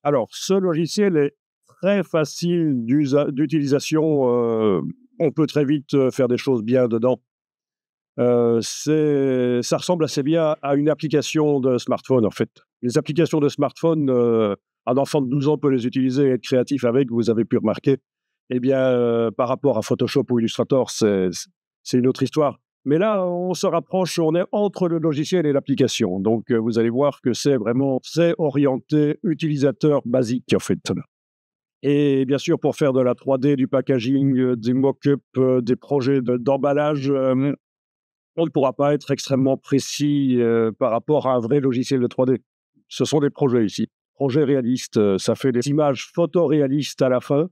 Alors, ce logiciel est très facile d'utilisation, on peut très vite, faire des choses bien dedans. Ça ressemble assez bien à une application de smartphone, en fait. Les applications de smartphone, un enfant de 12 ans peut les utiliser et être créatif avec, vous avez pu remarquer. Eh bien, par rapport à Photoshop ou Illustrator, c'est une autre histoire. Mais là, on se rapproche, on est entre le logiciel et l'application. Donc, vous allez voir que c'est orienté utilisateur basique, en fait. Et bien sûr, pour faire de la 3D, du packaging, des mock-ups, des projets d'emballage, on ne pourra pas être extrêmement précis, par rapport à un vrai logiciel de 3D. Ce sont des projets ici. Projets réalistes, ça fait des images photoréalistes à la fin.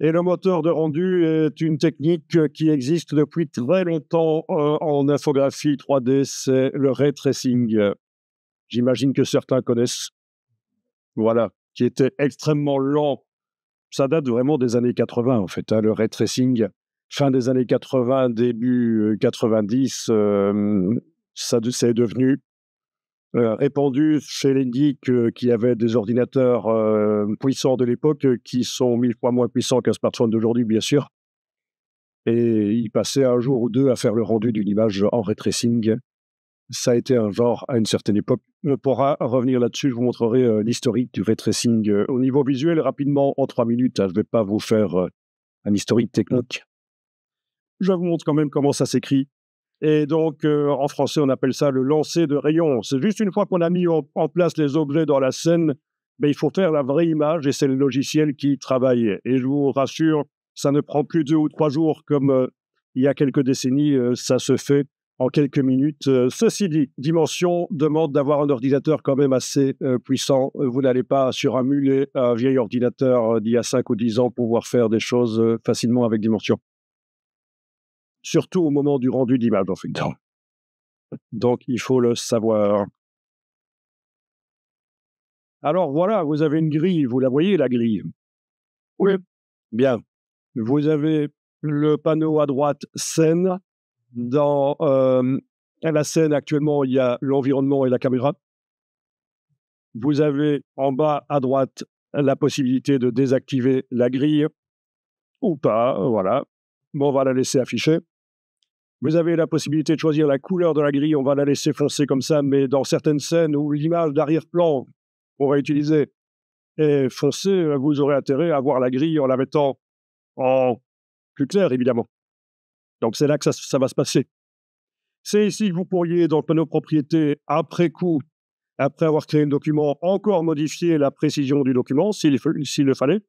Et le moteur de rendu est une technique qui existe depuis très longtemps, en infographie 3D, c'est le ray tracing. J'imagine que certains connaissent. Voilà, qui était extrêmement lent. Ça date vraiment des années 80, en fait, hein, le ray tracing. Fin des années 80, début 90, c'est devenu répandu chez les geeks qui avaient des ordinateurs puissants de l'époque, qui sont 1000 fois moins puissants qu'un smartphone d'aujourd'hui, bien sûr. Et ils passaient un jour ou deux à faire le rendu d'une image en ray tracing. Ça a été un genre à une certaine époque. On pourra revenir là-dessus, je vous montrerai l'historique du ray tracing au niveau visuel rapidement en 3 minutes, hein. Je ne vais pas vous faire un historique technique. Je vous montre quand même comment ça s'écrit. Et donc, en français, on appelle ça le lancer de rayon. C'est juste une fois qu'on a mis en place les objets dans la scène, ben, il faut faire la vraie image et c'est le logiciel qui travaille. Et je vous rassure, ça ne prend plus 2 ou 3 jours comme il y a quelques décennies, ça se fait en quelques minutes. Ceci dit, Dimension demande d'avoir un ordinateur quand même assez puissant. Vous n'allez pas suramuler un vieil ordinateur d'il y a 5 ou 10 ans pour pouvoir faire des choses facilement avec Dimension. Surtout au moment du rendu d'image, en fait. Donc, il faut le savoir. Alors voilà, vous avez une grille, vous la voyez, la grille? Oui. Bien. Vous avez le panneau à droite scène. Dans la scène, actuellement, il y a l'environnement et la caméra. Vous avez en bas à droite la possibilité de désactiver la grille ou pas, voilà. Bon, on va la laisser afficher. Vous avez la possibilité de choisir la couleur de la grille, on va la laisser foncer comme ça, mais dans certaines scènes où l'image d'arrière-plan qu'on va utiliser est foncée, vous aurez intérêt à voir la grille en la mettant en plus clair, évidemment. Donc c'est là que ça va se passer. C'est ici que vous pourriez, dans le panneau propriété, après coup, après avoir créé le document, encore modifier la précision du document, s'il le fallait.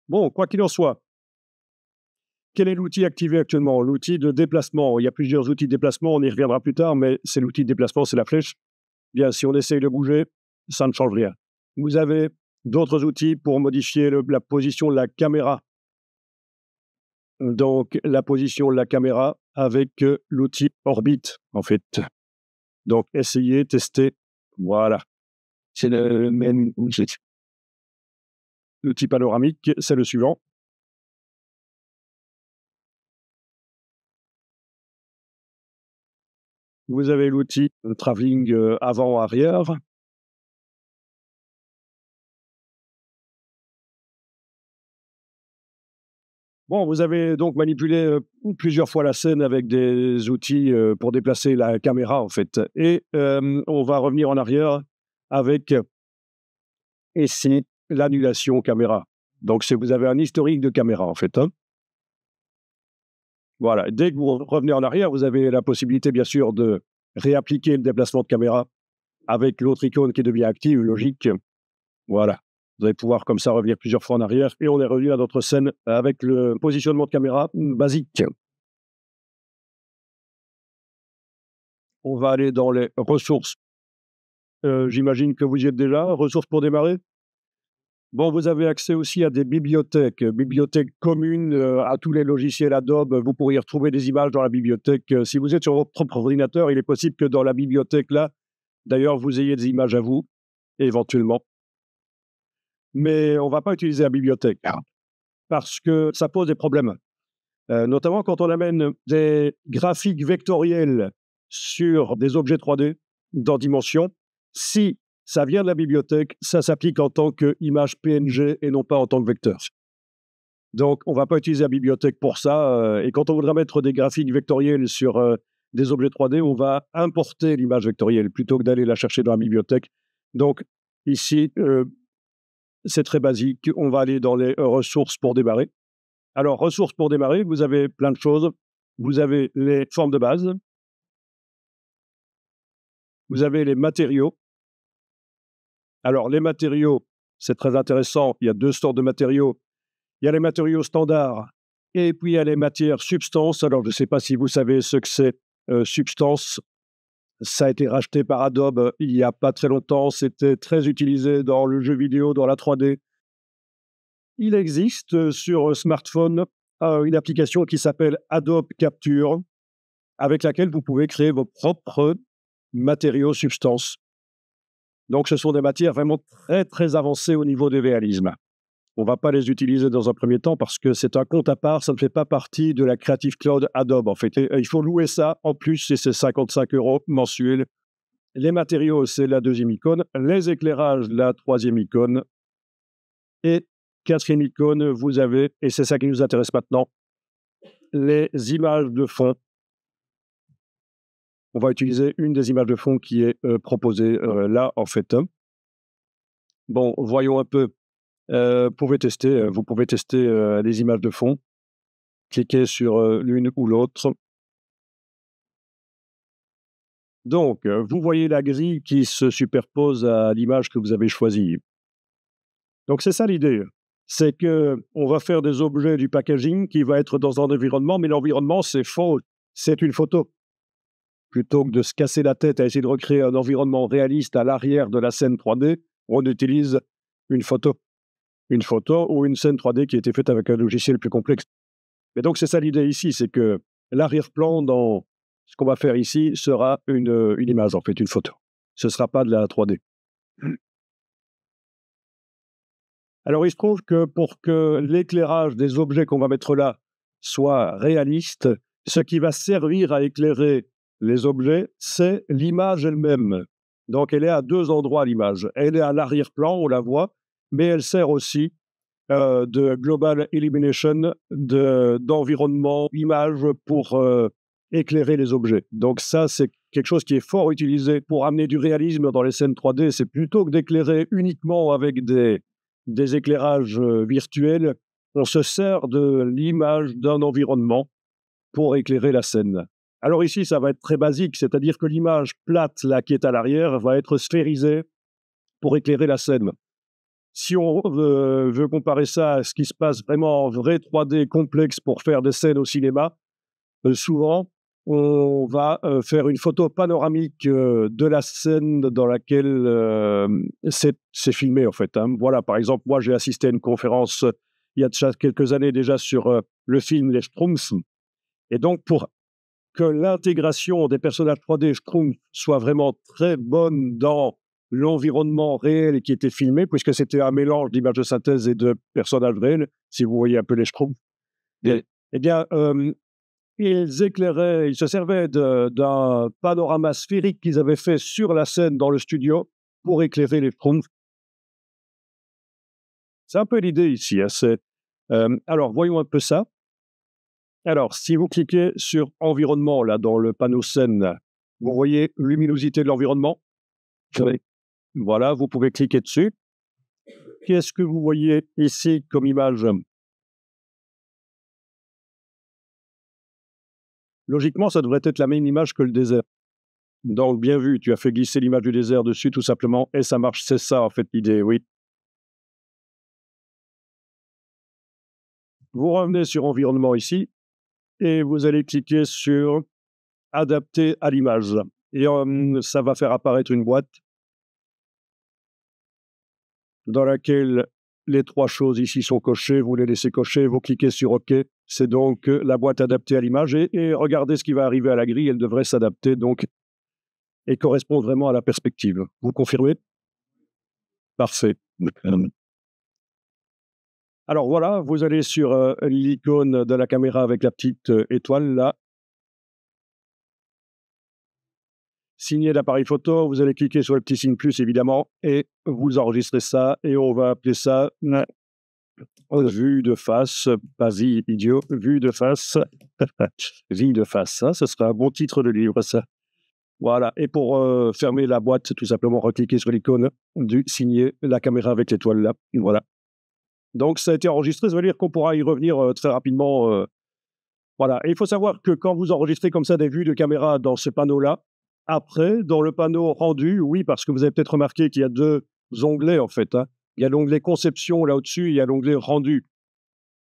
Bon, quoi qu'il en soit, quel est l'outil activé actuellement? L'outil de déplacement. Il y a plusieurs outils de déplacement, on y reviendra plus tard, mais c'est l'outil de déplacement, c'est la flèche. Bien, si on essaye de bouger, ça ne change rien. Vous avez d'autres outils pour modifier la position de la caméra. Donc, la position de la caméra avec l'outil orbite, en fait. Donc, essayez, testez. Voilà. C'est le même outil. L'outil panoramique, c'est le suivant. Vous avez l'outil travelling avant-arrière. Bon, vous avez donc manipulé plusieurs fois la scène avec des outils pour déplacer la caméra, en fait. Et on va revenir en arrière avec ici l'annulation caméra. Donc, vous avez un historique de caméra, en fait, hein. Voilà. Dès que vous revenez en arrière, vous avez la possibilité, bien sûr, de réappliquer le déplacement de caméra avec l'autre icône qui devient active, logique. Voilà. Vous allez pouvoir comme ça revenir plusieurs fois en arrière et on est revenu à notre scène avec le positionnement de caméra basique. On va aller dans les ressources. J'imagine que vous y êtes déjà. Ressources pour démarrer. Bon, vous avez accès aussi à des bibliothèques, bibliothèques communes à tous les logiciels Adobe. Vous pourriez retrouver des images dans la bibliothèque. Si vous êtes sur votre propre ordinateur, il est possible que dans la bibliothèque là, d'ailleurs, vous ayez des images à vous, éventuellement. Mais on ne va pas utiliser la bibliothèque parce que ça pose des problèmes. Notamment quand on amène des graphiques vectoriels sur des objets 3D dans Dimension. Si ça vient de la bibliothèque, ça s'applique en tant qu'image PNG et non pas en tant que vecteur. Donc, on ne va pas utiliser la bibliothèque pour ça. Et quand on voudra mettre des graphiques vectoriels sur des objets 3D, on va importer l'image vectorielle plutôt que d'aller la chercher dans la bibliothèque. Donc, ici, c'est très basique. On va aller dans les ressources pour démarrer. Alors, ressources pour démarrer, vous avez plein de choses. Vous avez les formes de base. Vous avez les matériaux. Alors, les matériaux, c'est très intéressant. Il y a deux sortes de matériaux. Il y a les matériaux standards et puis il y a les matières substances. Alors, je ne sais pas si vous savez ce que c'est substance. Ça a été racheté par Adobe il n'y a pas très longtemps. C'était très utilisé dans le jeu vidéo, dans la 3D. Il existe sur smartphone une application qui s'appelle Adobe Capture, avec laquelle vous pouvez créer vos propres matériaux substances. Donc, ce sont des matières vraiment très, très avancées au niveau du réalisme. On ne va pas les utiliser dans un premier temps parce que c'est un compte à part, ça ne fait pas partie de la Creative Cloud Adobe, en fait. Et, il faut louer ça en plus, et c'est 55 € mensuels. Les matériaux, c'est la deuxième icône. Les éclairages, la troisième icône. Et quatrième icône, vous avez, et c'est ça qui nous intéresse maintenant, les images de fond. On va utiliser une des images de fond qui est proposée là, en fait. Bon, voyons un peu. Vous pouvez tester les images de fond. Cliquez sur l'une ou l'autre. Donc, vous voyez la grille qui se superpose à l'image que vous avez choisie. Donc, c'est ça l'idée. C'est qu'on va faire des objets du packaging qui va être dans un environnement, mais l'environnement, c'est faux. C'est une photo. Plutôt que de se casser la tête à essayer de recréer un environnement réaliste à l'arrière de la scène 3D, on utilise une photo. Une photo ou une scène 3D qui a été faite avec un logiciel plus complexe. Mais donc, c'est ça l'idée ici, c'est que l'arrière-plan dans ce qu'on va faire ici sera une image, en fait, une photo. Ce ne sera pas de la 3D. Alors, il se trouve que pour que l'éclairage des objets qu'on va mettre là soit réaliste, ce qui va servir à éclairer les objets, c'est l'image elle-même. Donc, elle est à deux endroits, l'image. Elle est à l'arrière-plan, on la voit, mais elle sert aussi de global illumination, d'environnement, image pour éclairer les objets. Donc ça, c'est quelque chose qui est fort utilisé pour amener du réalisme dans les scènes 3D. C'est plutôt que d'éclairer uniquement avec des éclairages virtuels, on se sert de l'image d'un environnement pour éclairer la scène. Alors ici, ça va être très basique, c'est-à-dire que l'image plate là qui est à l'arrière va être sphérisée pour éclairer la scène. Si on veut comparer ça à ce qui se passe vraiment en vrai 3D complexe pour faire des scènes au cinéma, souvent, on va faire une photo panoramique de la scène dans laquelle c'est filmé, en fait. Voilà, par exemple, moi, j'ai assisté à une conférence il y a déjà quelques années déjà sur le film Les Schtroumpfs. Et donc, pour que l'intégration des personnages 3D Schtroumpfs soit vraiment très bonne dans l'environnement réel qui était filmé, puisque c'était un mélange d'images de synthèse et de personnages réels, si vous voyez un peu les Schtroumpfs. Eh bien, ils se servaient d'un panorama sphérique qu'ils avaient fait sur la scène dans le studio pour éclairer les Schtroumpfs. C'est un peu l'idée ici. Alors, voyons un peu ça. Alors, si vous cliquez sur environnement, là, dans le panneau scène, vous voyez luminosité de l'environnement. Voilà, vous pouvez cliquer dessus. Qu'est-ce que vous voyez ici comme image? Logiquement, ça devrait être la même image que le désert. Donc, bien vu, tu as fait glisser l'image du désert dessus, tout simplement, et ça marche. C'est ça, en fait, l'idée, oui. Vous revenez sur environnement ici, et vous allez cliquer sur adapter à l'image. Et ça va faire apparaître une boîte dans laquelle les trois choses ici sont cochées, vous les laissez cocher, vous cliquez sur OK. C'est donc la boîte adaptée à l'image et regardez ce qui va arriver à la grille, elle devrait s'adapter donc et correspondre vraiment à la perspective. Vous confirmez? Parfait. Alors voilà, vous allez sur l'icône de la caméra avec la petite étoile là. signer l'appareil photo, vous allez cliquer sur le petit signe plus, évidemment, et vous enregistrez ça, et on va appeler ça vue de face, pas vie idiot, vue de face, vie de face, ça, ce serait un bon titre de livre, ça. Voilà, et pour fermer la boîte, tout simplement, recliquer sur l'icône du signer, la caméra avec l'étoile là, voilà. Donc ça a été enregistré, ça veut dire qu'on pourra y revenir très rapidement. Voilà, et il faut savoir que quand vous enregistrez comme ça des vues de caméra dans ce panneau-là, après, dans le panneau rendu, oui, parce que vous avez peut-être remarqué qu'il y a 2 onglets, en fait, hein. Il y a l'onglet conception là au-dessus, il y a l'onglet rendu.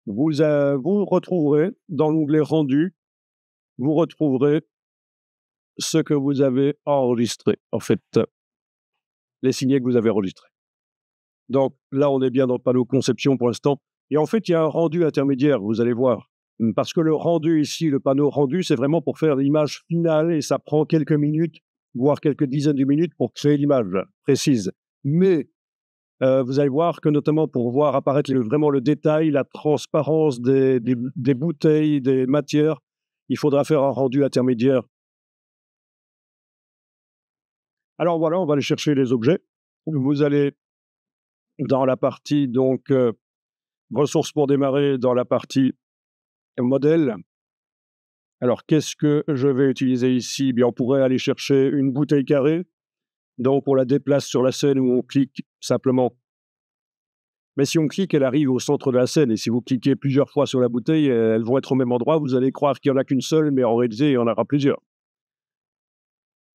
Vous retrouverez dans l'onglet rendu, vous retrouverez ce que vous avez enregistré, en fait, les signets que vous avez enregistrés. Donc là, on est bien dans le panneau conception pour l'instant. Et en fait, il y a un rendu intermédiaire, vous allez voir. Parce que le rendu ici, le panneau rendu, c'est vraiment pour faire l'image finale et ça prend quelques minutes, voire quelques dizaines de minutes pour créer l'image précise. Mais vous allez voir que notamment pour voir apparaître vraiment le détail, la transparence des bouteilles, des matières, il faudra faire un rendu intermédiaire. Alors voilà, on va aller chercher les objets. Vous allez dans la partie donc ressources pour démarrer, dans la partie modèle. Alors qu'est-ce que je vais utiliser ici? Bien, on pourrait aller chercher une bouteille carrée. Donc on la déplace sur la scène où on clique simplement. Mais si on clique, elle arrive au centre de la scène. Et si vous cliquez plusieurs fois sur la bouteille, elles vont être au même endroit. Vous allez croire qu'il n'y en a qu'une seule, mais en réalité, il y en aura plusieurs.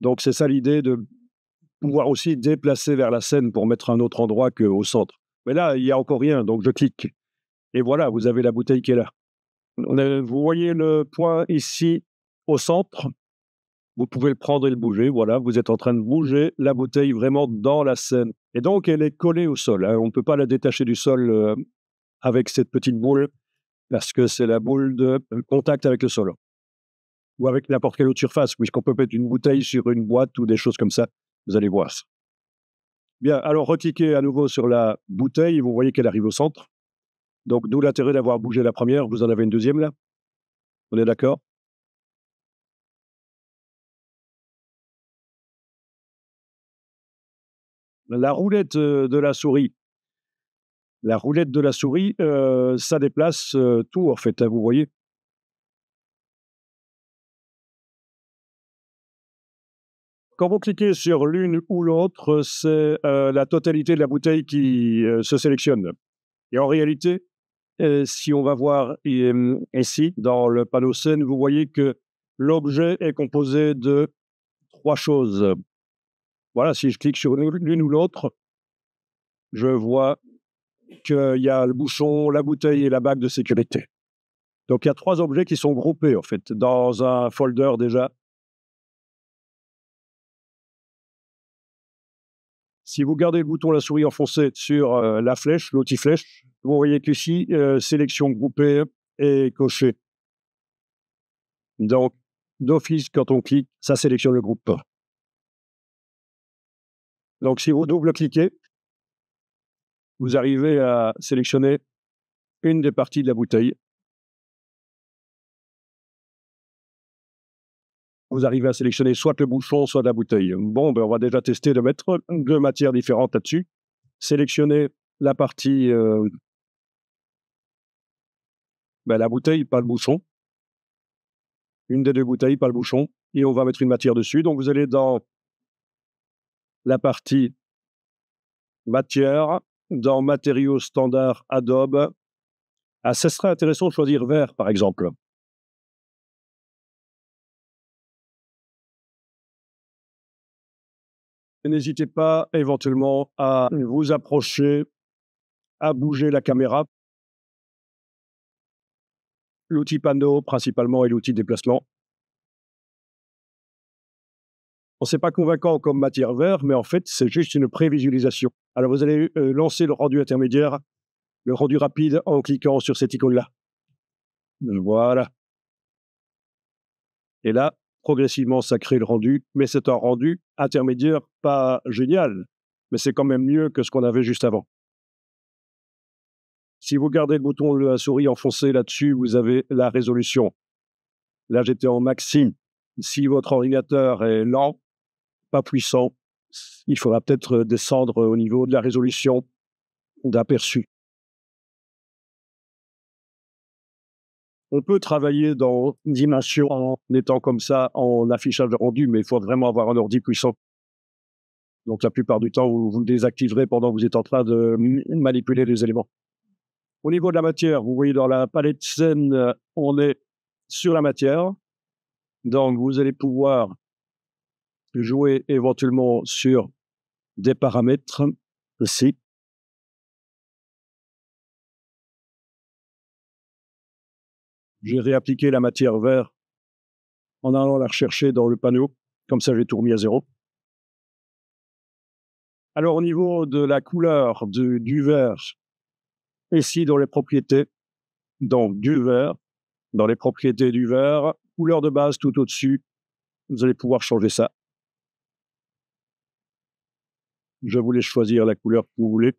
Donc c'est ça l'idée, de pouvoir aussi déplacer vers la scène pour mettre un autre endroit qu'au centre. Mais là, il n'y a encore rien, donc je clique. Et voilà, vous avez la bouteille qui est là. Vous voyez le point ici au centre? Vous pouvez le prendre et le bouger. Voilà, vous êtes en train de bouger la bouteille vraiment dans la scène. Et donc, elle est collée au sol, hein. On ne peut pas la détacher du sol avec cette petite boule, parce que c'est la boule de contact avec le sol. Ou avec n'importe quelle autre surface, puisqu'on peut mettre une bouteille sur une boîte ou des choses comme ça. Vous allez voir. Bien, alors recliquez à nouveau sur la bouteille et vous voyez qu'elle arrive au centre. Donc, d'où l'intérêt d'avoir bougé la première. Vous en avez une deuxième là? On est d'accord? La roulette de la souris. La roulette de la souris, ça déplace tout en fait, hein, vous voyez? Quand vous cliquez sur l'une ou l'autre, c'est la totalité de la bouteille qui se sélectionne. Et en réalité, si on va voir ici, dans le panneau scène, vous voyez que l'objet est composé de 3 choses. Voilà, si je clique sur l'une ou l'autre, je vois qu'il y a le bouchon, la bouteille et la bague de sécurité. Donc il y a 3 objets qui sont groupés en fait dans un folder déjà. Si vous gardez le bouton, la souris enfoncée sur la flèche, l'outil-flèche, vous voyez qu'ici, sélection groupée est cochée. Donc, d'office, quand on clique, ça sélectionne le groupe. Donc, si vous double-cliquez, vous arrivez à sélectionner une des parties de la bouteille. Vous arrivez à sélectionner soit le bouchon, soit la bouteille. Bon, ben, on va déjà tester de mettre 2 matières différentes là-dessus. Sélectionnez la partie, la bouteille, pas le bouchon. Une des 2 bouteilles, pas le bouchon. Et on va mettre une matière dessus. Donc, vous allez dans la partie matière, dans matériaux standards Adobe. Ah, ça serait intéressant de choisir vert, par exemple. N'hésitez pas éventuellement à vous approcher, à bouger la caméra. L'outil panneau principalement et l'outil déplacement. Bon, c'est pas convaincant comme matière vert, mais en fait, c'est juste une prévisualisation. Alors, vous allez lancer le rendu intermédiaire, le rendu rapide en cliquant sur cette icône-là. Voilà. Et là, progressivement, ça crée le rendu, mais c'est un rendu intermédiaire pas génial, mais c'est quand même mieux que ce qu'on avait juste avant. Si vous gardez le bouton de la souris enfoncé là-dessus, vous avez la résolution. Là, j'étais en maxi. Si votre ordinateur est lent, pas puissant. Il faudra peut-être descendre au niveau de la résolution d'aperçu. On peut travailler dans dimension en étant comme ça, en affichage rendu, mais il faut vraiment avoir un ordi puissant. Donc la plupart du temps, vous le désactiverez pendant que vous êtes en train de manipuler les éléments. Au niveau de la matière, vous voyez dans la palette scène, on est sur la matière. Donc vous allez pouvoir jouer éventuellement sur des paramètres ici. J'ai réappliqué la matière vert en allant la rechercher dans le panneau. Comme ça, j'ai tout remis à zéro. Alors, au niveau de la couleur du vert, ici, dans les propriétés, donc du vert, dans les propriétés du vert, couleur de base tout au-dessus, vous allez pouvoir changer ça. Je vous laisse choisir la couleur que vous voulez.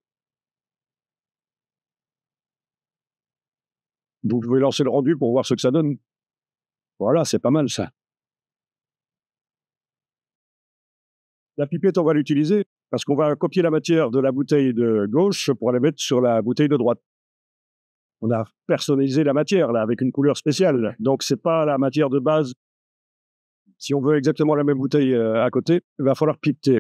Vous pouvez lancer le rendu pour voir ce que ça donne. Voilà, c'est pas mal ça. La pipette, on va l'utiliser parce qu'on va copier la matière de la bouteille de gauche pour la mettre sur la bouteille de droite. On a personnalisé la matière là avec une couleur spéciale. Donc c'est pas la matière de base. Si on veut exactement la même bouteille à côté, il va falloir pipeter.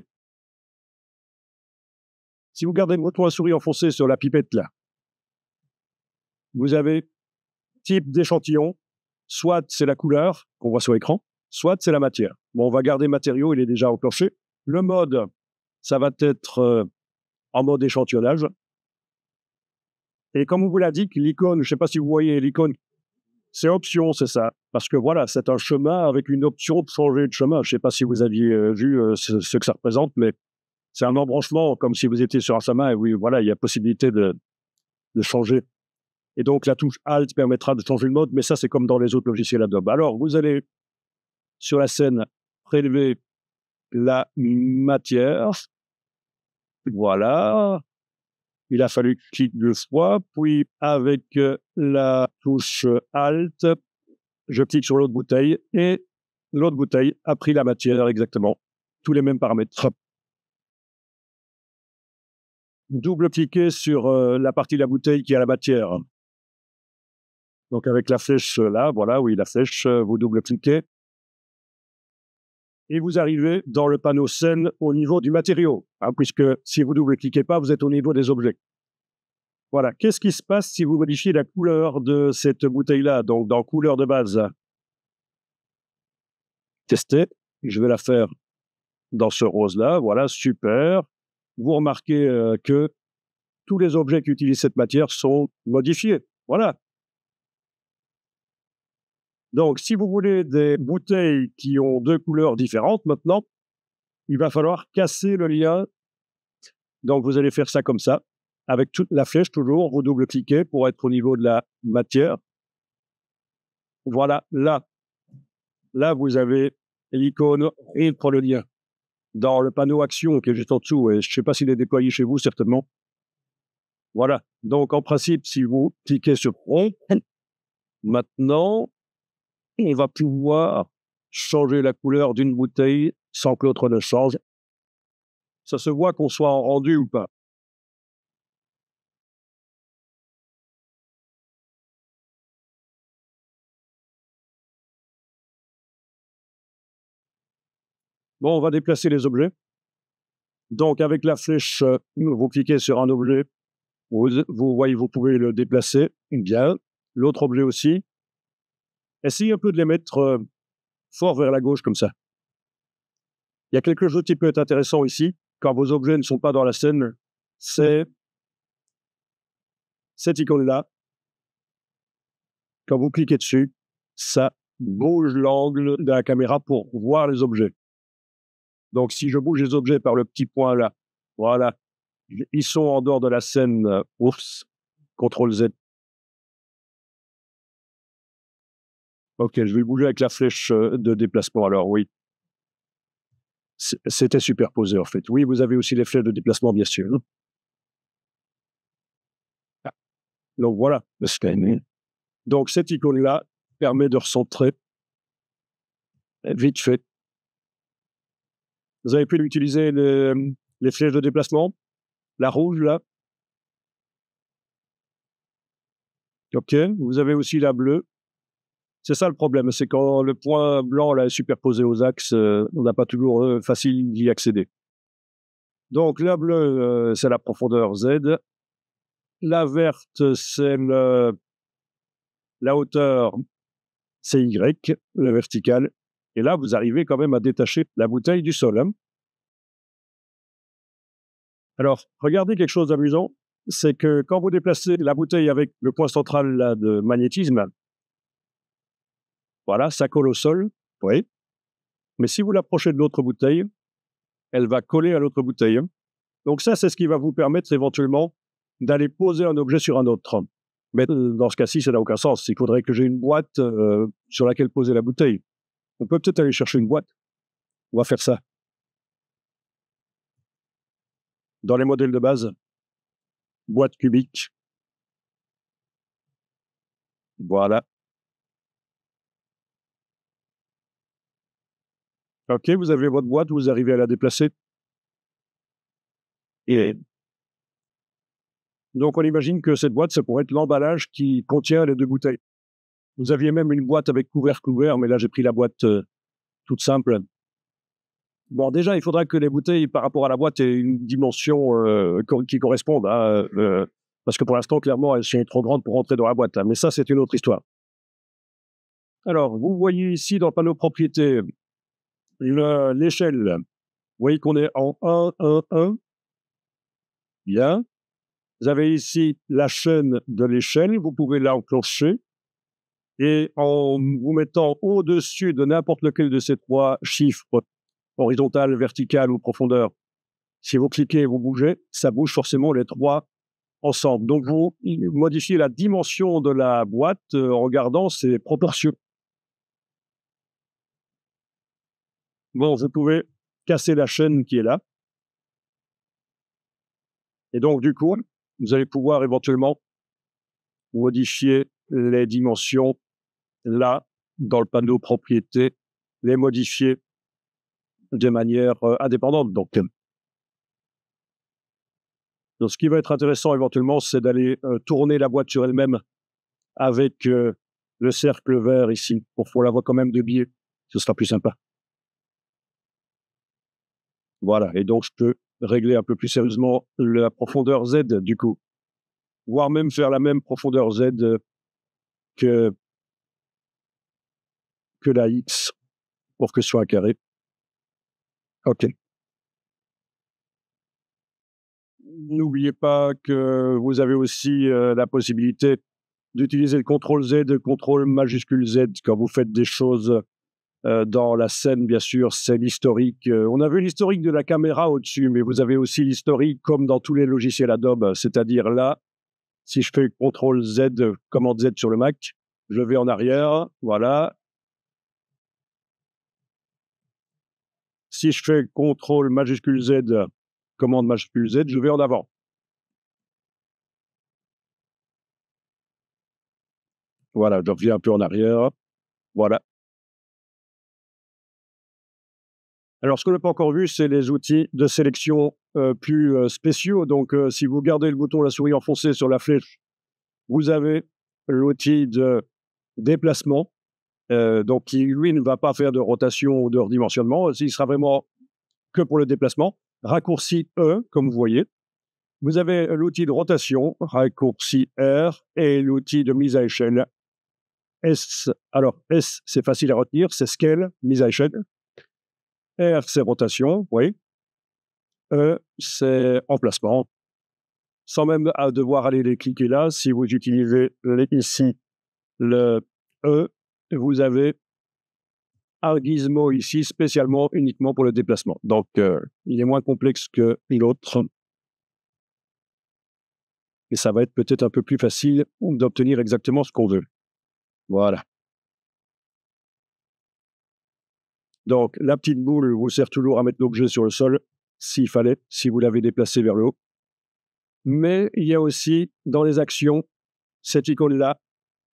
Si vous gardez votre doigt souris enfoncé sur la pipette là, vous avez type d'échantillon, soit c'est la couleur qu'on voit sur l'écran, soit c'est la matière. Bon, on va garder matériau, il est déjà enclenché. Le mode, ça va être en mode échantillonnage. Et comme on vous l'indique, l'icône, je ne sais pas si vous voyez l'icône, c'est option, c'est ça. Parce que voilà, c'est un chemin avec une option de changer de chemin. Je ne sais pas si vous aviez vu ce que ça représente, mais c'est un embranchement comme si vous étiez sur un chemin et oui, voilà, il y a possibilité de changer. Et donc, la touche Alt permettra de changer le mode, mais ça, c'est comme dans les autres logiciels Adobe. Alors, vous allez, sur la scène, prélever la matière. Voilà. Il a fallu cliquer 2 fois, puis avec la touche Alt, je clique sur l'autre bouteille et l'autre bouteille a pris la matière exactement. Tous les mêmes paramètres. Double-cliquez sur la partie de la bouteille qui a la matière. Donc avec la flèche là, voilà, oui, la flèche, vous double-cliquez. Et vous arrivez dans le panneau scène au niveau du matériau, hein, puisque si vous ne double-cliquez pas, vous êtes au niveau des objets. Voilà, qu'est-ce qui se passe si vous modifiez la couleur de cette bouteille-là? Donc dans couleur de base, tester, je vais la faire dans ce rose-là, voilà, super. Vous remarquez que tous les objets qui utilisent cette matière sont modifiés, voilà. Donc, si vous voulez des bouteilles qui ont 2 couleurs différentes, maintenant, il va falloir casser le lien. Donc, vous allez faire ça comme ça, avec toute la flèche toujours, vous double-cliquez pour être au niveau de la matière. Voilà, là, vous avez l'icône et pour le lien. Dans le panneau action qui est juste en dessous, et je ne sais pas s'il est déployé chez vous, certainement. Voilà, donc en principe, si vous cliquez sur « On », maintenant, on va pouvoir changer la couleur d'une bouteille sans que l'autre ne change. Ça se voit qu'on soit en rendu ou pas. Bon, on va déplacer les objets. Donc, avec la flèche, vous cliquez sur un objet, vous voyez, vous pouvez le déplacer. Bien. L'autre objet aussi. Essayez un peu de les mettre fort vers la gauche comme ça. Il y a quelque chose qui peut être intéressant ici, quand vos objets ne sont pas dans la scène, c'est cette icône-là. Quand vous cliquez dessus, ça bouge l'angle de la caméra pour voir les objets. Donc, si je bouge les objets par le petit point là, voilà, ils sont en dehors de la scène. Oups, CTRL Z. Ok, je vais bouger avec la flèche de déplacement. Alors, oui. C'était superposé, en fait. Oui, vous avez aussi les flèches de déplacement, bien sûr. Ah. Donc, voilà. Donc, cette icône-là permet de recentrer vite fait Vous avez pu utiliser les flèches de déplacement? La rouge, là? OK. Vous avez aussi la bleue. C'est ça le problème, c'est quand le point blanc là, est superposé aux axes, on n'a pas toujours facile d'y accéder. Donc la bleue, c'est la profondeur Z. La verte, c'est la hauteur, c'est Y, la verticale. Et là, vous arrivez quand même à détacher la bouteille du sol. Hein. Alors, regardez quelque chose d'amusant, c'est que quand vous déplacez la bouteille avec le point central là, de magnétisme, voilà, ça colle au sol, oui. Mais si vous l'approchez de l'autre bouteille, elle va coller à l'autre bouteille. Hein. Donc ça, c'est ce qui va vous permettre éventuellement d'aller poser un objet sur un autre. Mais dans ce cas-ci, ça n'a aucun sens. Il faudrait que j'ai une boîte sur laquelle poser la bouteille. On peut peut-être aller chercher une boîte. On va faire ça. Dans les modèles de base, boîte cubique. Voilà. OK, vous avez votre boîte, vous arrivez à la déplacer. Et donc, on imagine que cette boîte, ça pourrait être l'emballage qui contient les deux bouteilles. Vous aviez même une boîte avec couvercle ouvert, mais là, j'ai pris la boîte toute simple. Bon, déjà, il faudra que les bouteilles, par rapport à la boîte, aient une dimension qui corresponde. Hein, parce que pour l'instant, clairement, elles sont trop grandes pour rentrer dans la boîte. Hein, mais ça, c'est une autre histoire. Alors, vous voyez ici dans le panneau propriété l'échelle. Vous voyez qu'on est en 1, 1, 1. Bien. Vous avez ici la chaîne de l'échelle. Vous pouvez l'enclencher. Et en vous mettant au-dessus de n'importe lequel de ces trois chiffres, horizontal, vertical ou profondeur, si vous cliquez et vous bougez, ça bouge forcément les trois ensemble. Donc, vous modifiez la dimension de la boîte en regardant ses proportions. Bon, vous pouvez casser la chaîne qui est là. Et donc, du coup, vous allez pouvoir éventuellement modifier les dimensions là, dans le panneau propriété, les modifier de manière indépendante. Donc, ce qui va être intéressant éventuellement, c'est d'aller tourner la boîte sur elle-même avec le cercle vert ici, pour qu'on la voit quand même de biais. Ce sera plus sympa. Voilà, et donc je peux régler un peu plus sérieusement la profondeur Z, du coup. Voire même faire la même profondeur Z que la X, pour que ce soit un carré. OK. N'oubliez pas que vous avez aussi la possibilité d'utiliser le CTRL Z, le CTRL majuscule Z quand vous faites des choses dans la scène, bien sûr, c'est l'historique. On a vu l'historique de la caméra au-dessus, mais vous avez aussi l'historique comme dans tous les logiciels Adobe, c'est-à-dire là, si je fais CTRL Z, commande Z sur le Mac, je vais en arrière, voilà. Si je fais CTRL majuscule Z, commande majuscule Z, je vais en avant. Voilà, je reviens un peu en arrière. Voilà. Alors, ce qu'on n'a pas encore vu, c'est les outils de sélection plus spéciaux. Donc, si vous gardez le bouton la souris enfoncé sur la flèche, vous avez l'outil de déplacement, donc qui, lui, ne va pas faire de rotation ou de redimensionnement. Il sera vraiment que pour le déplacement. Raccourci E, comme vous voyez. Vous avez l'outil de rotation, raccourci R, et l'outil de mise à échelle. S, alors S, c'est facile à retenir, c'est scale, mise à échelle. R, c'est rotation, oui. E, c'est emplacement. Sans même devoir aller les cliquer là, si vous utilisez ici le E, vous avez un gizmo ici spécialement uniquement pour le déplacement. Donc, il est moins complexe que l'autre. Et ça va être peut-être un peu plus facile d'obtenir exactement ce qu'on veut. Voilà. Donc, la petite boule vous sert toujours à mettre l'objet sur le sol, s'il fallait, si vous l'avez déplacé vers le haut. Mais il y a aussi, dans les actions, cette icône-là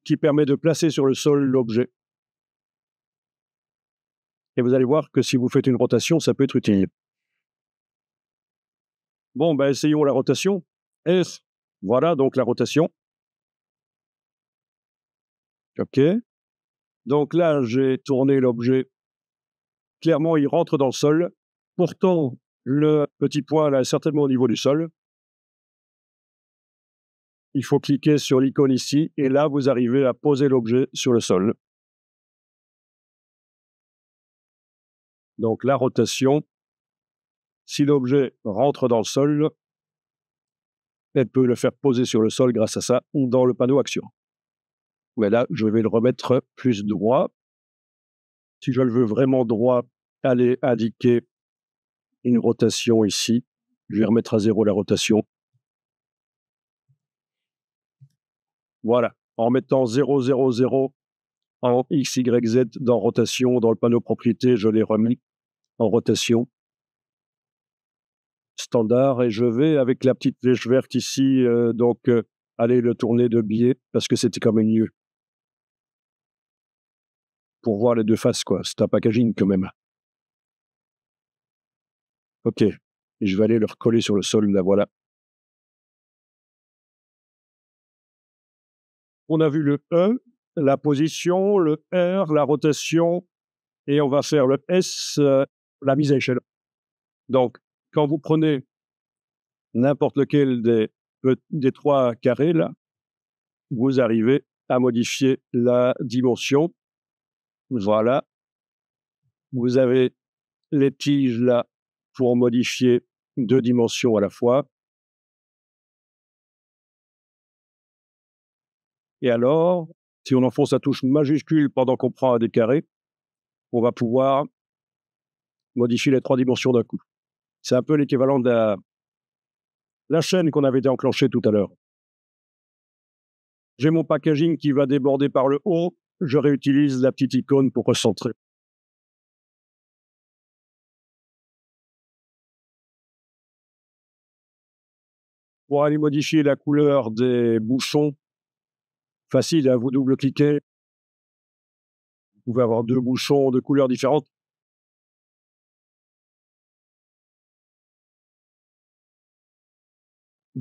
qui permet de placer sur le sol l'objet. Et vous allez voir que si vous faites une rotation, ça peut être utile. Bon, ben, essayons la rotation. S, voilà, donc la rotation. OK. Donc là, j'ai tourné l'objet. Clairement, il rentre dans le sol. Pourtant, le petit point, là, est certainement au niveau du sol. Il faut cliquer sur l'icône ici, et là, vous arrivez à poser l'objet sur le sol. Donc la rotation, si l'objet rentre dans le sol, elle peut le faire poser sur le sol grâce à ça, ou dans le panneau action. Mais là, je vais le remettre plus droit. Si je le veux vraiment droit, allez indiquer une rotation ici. Je vais remettre à 0 la rotation. Voilà. En mettant 0, 0, 0 en X, Y, Z dans rotation, dans le panneau propriété, je l'ai remis en rotation standard, et je vais, avec la petite flèche verte ici, aller le tourner de biais, parce que c'était quand même mieux. Pour voir les deux faces, quoi. C'est un packaging quand même. OK. Et je vais aller le recoller sur le sol, là, voilà. On a vu le E, la position, le R, la rotation, et on va faire le S, la mise à échelle. Donc, quand vous prenez n'importe lequel des trois carrés, là, vous arrivez à modifier la dimension. Voilà. Vous avez les tiges, là, pour modifier 2 dimensions à la fois. Et alors, si on enfonce la touche majuscule pendant qu'on prend un des carrés, on va pouvoir modifier les 3 dimensions d'un coup. C'est un peu l'équivalent de la chaîne qu'on avait déclenchée tout à l'heure. J'ai mon packaging qui va déborder par le haut, je réutilise la petite icône pour recentrer. Pour aller modifier la couleur des bouchons, facile, hein, vous double-cliquez. Vous pouvez avoir 2 bouchons de couleurs différentes.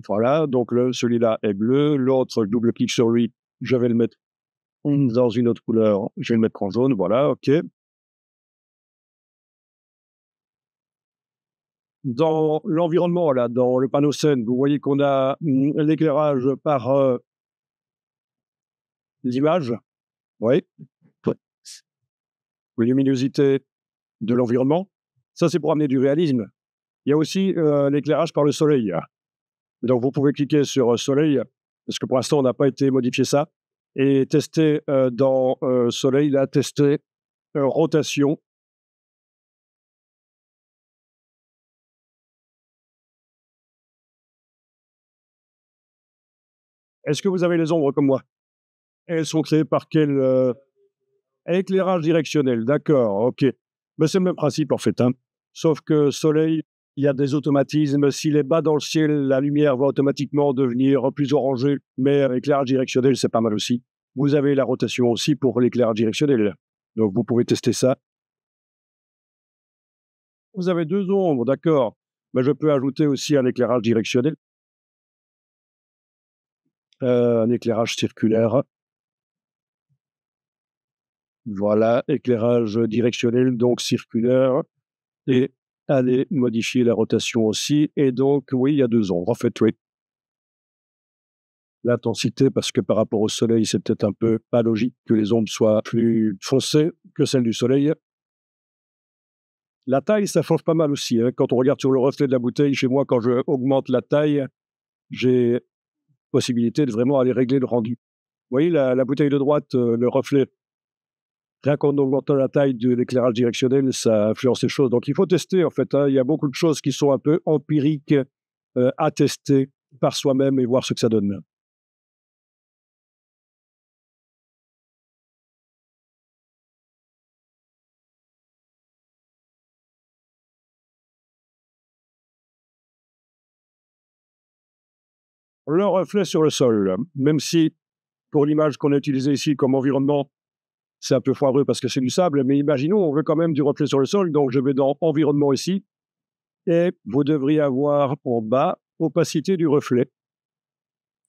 Voilà, donc celui-là est bleu, l'autre, je double-clique sur lui, je vais le mettre dans une autre couleur, je vais le mettre en jaune, voilà, OK. Dans l'environnement, là, dans le panneau scène, vous voyez qu'on a l'éclairage par l'image, oui, luminosité de l'environnement. Ça, c'est pour amener du réalisme. Il y a aussi l'éclairage par le soleil. Donc, vous pouvez cliquer sur soleil, parce que pour l'instant, on n'a pas été modifier ça, et tester dans soleil, là, tester rotation. Est-ce que vous avez les ombres comme moi? Elles sont créées par quel éclairage directionnel, d'accord, OK. Mais c'est le même principe en fait, hein. Sauf que soleil, il y a des automatismes. S'il est bas dans le ciel, la lumière va automatiquement devenir plus orangée, mais éclairage directionnel, c'est pas mal aussi. Vous avez la rotation aussi pour l'éclairage directionnel, donc vous pouvez tester ça. Vous avez 2 ombres, d'accord, mais je peux ajouter aussi un éclairage directionnel, un éclairage circulaire. Voilà, éclairage directionnel, donc circulaire, et aller modifier la rotation aussi. Et donc, oui, il y a 2 ombres. En fait, oui. L'intensité, parce que par rapport au soleil, c'est peut-être un peu pas logique que les ombres soient plus foncées que celles du soleil. La taille, ça change pas mal aussi, hein. Quand on regarde sur le reflet de la bouteille, chez moi, quand je augmente la taille, j'ai possibilité de vraiment aller régler le rendu. Vous voyez la bouteille de droite, le reflet, rien qu'en augmentant la taille de l'éclairage directionnel, ça influence les choses. Donc il faut tester en fait, hein. Il y a beaucoup de choses qui sont un peu empiriques, à tester par soi-même et voir ce que ça donne. Le reflet sur le sol, même si pour l'image qu'on a utilisée ici comme environnement, c'est un peu foireux parce que c'est du sable, mais imaginons, on veut quand même du reflet sur le sol, donc je vais dans environnement ici, Et vous devriez avoir en bas opacité du reflet.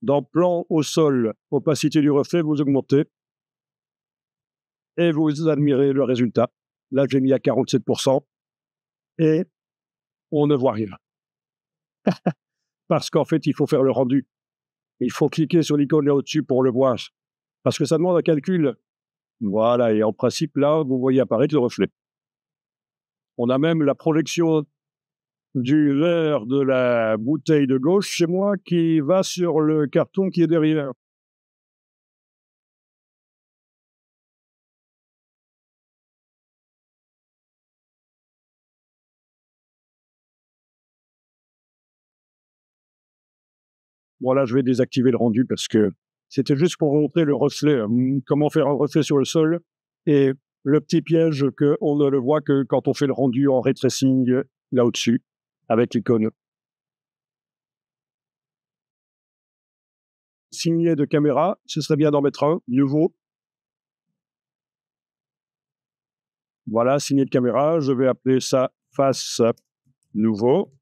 Dans plan au sol, opacité du reflet, vous augmentez et vous admirez le résultat. Là, j'ai mis à 47% et on ne voit rien. Parce qu'en fait, il faut faire le rendu. Il faut cliquer sur l'icône là au-dessus pour le voir. Parce que ça demande un calcul. Voilà, et en principe, là, vous voyez apparaître le reflet. On a même la projection du verre de la bouteille de gauche chez moi qui va sur le carton qui est derrière. Bon, là, je vais désactiver le rendu parce que c'était juste pour vous montrer le reflet, comment faire un reflet sur le sol et le petit piège qu'on ne le voit que quand on fait le rendu en ray tracing là au-dessus avec l'icône. Signet de caméra, ce serait bien d'en mettre un, nouveau. Voilà, signet de caméra, je vais appeler ça face nouveau.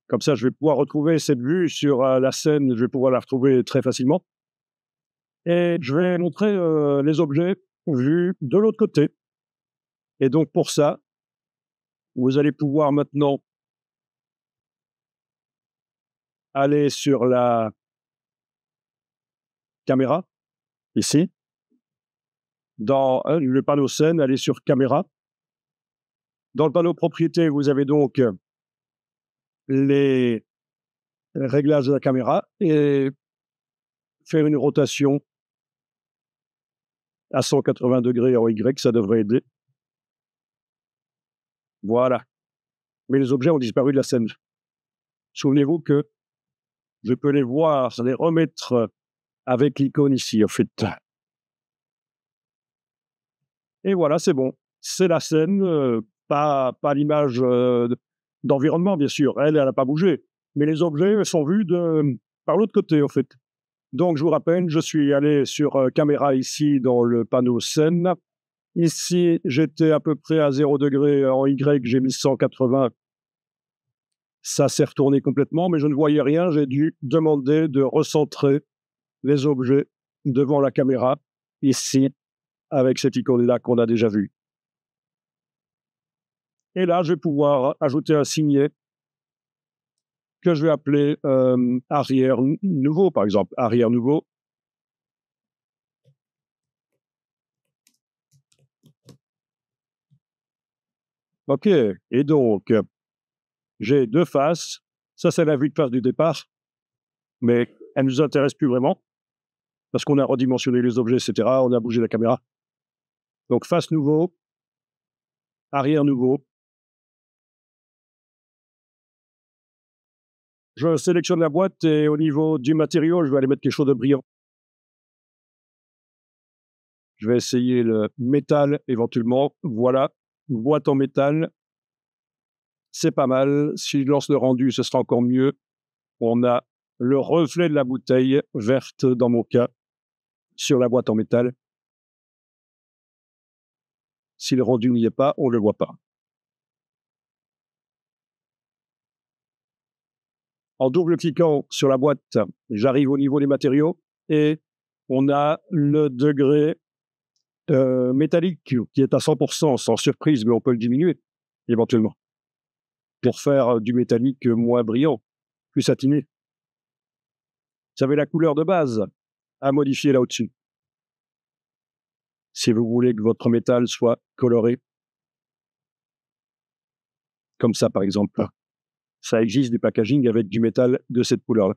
Comme ça, je vais pouvoir retrouver cette vue sur la scène, je vais pouvoir la retrouver très facilement. Et je vais montrer les objets vus de l'autre côté. Et donc pour ça, vous allez pouvoir maintenant aller sur la caméra, ici, dans le panneau scène, aller sur caméra. Dans le panneau propriété, vous avez donc les réglages de la caméra et faire une rotation à 180 degrés en Y, ça devrait aider. Voilà. Mais les objets ont disparu de la scène. Souvenez-vous que je peux les voir, les remettre avec l'icône ici, en fait. Et voilà, c'est bon. C'est la scène, pas l'image d'environnement, bien sûr. Elle n'a pas bougé. Mais les objets sont vus par l'autre côté, en fait. Donc, je vous rappelle, je suis allé sur caméra ici dans le panneau scène. Ici, j'étais à peu près à 0 degré en Y, j'ai mis 180. Ça s'est retourné complètement, mais je ne voyais rien. J'ai dû demander de recentrer les objets devant la caméra, ici, avec cette icône-là qu'on a déjà vue. Et là, je vais pouvoir ajouter un signet que je vais appeler arrière nouveau, par exemple. Arrière nouveau. OK. Et donc, j'ai deux faces. Ça, c'est la vue de face du départ, mais elle ne nous intéresse plus vraiment parce qu'on a redimensionné les objets, etc. On a bougé la caméra. Donc, face nouveau, arrière nouveau. Je sélectionne la boîte et au niveau du matériau, je vais aller mettre quelque chose de brillant. Je vais essayer le métal éventuellement. Voilà, boîte en métal. C'est pas mal. Si je lance le rendu, ce sera encore mieux. On a le reflet de la bouteille verte, dans mon cas, sur la boîte en métal. Si le rendu n'y est pas, on ne le voit pas. En double-cliquant sur la boîte, j'arrive au niveau des matériaux et on a le degré métallique qui est à 100%, sans surprise, mais on peut le diminuer éventuellement pour faire du métallique moins brillant, plus satiné. Vous avez la couleur de base à modifier là au-dessus. Si vous voulez que votre métal soit coloré, comme ça par exemple. Ça existe du packaging avec du métal de cette couleur-là.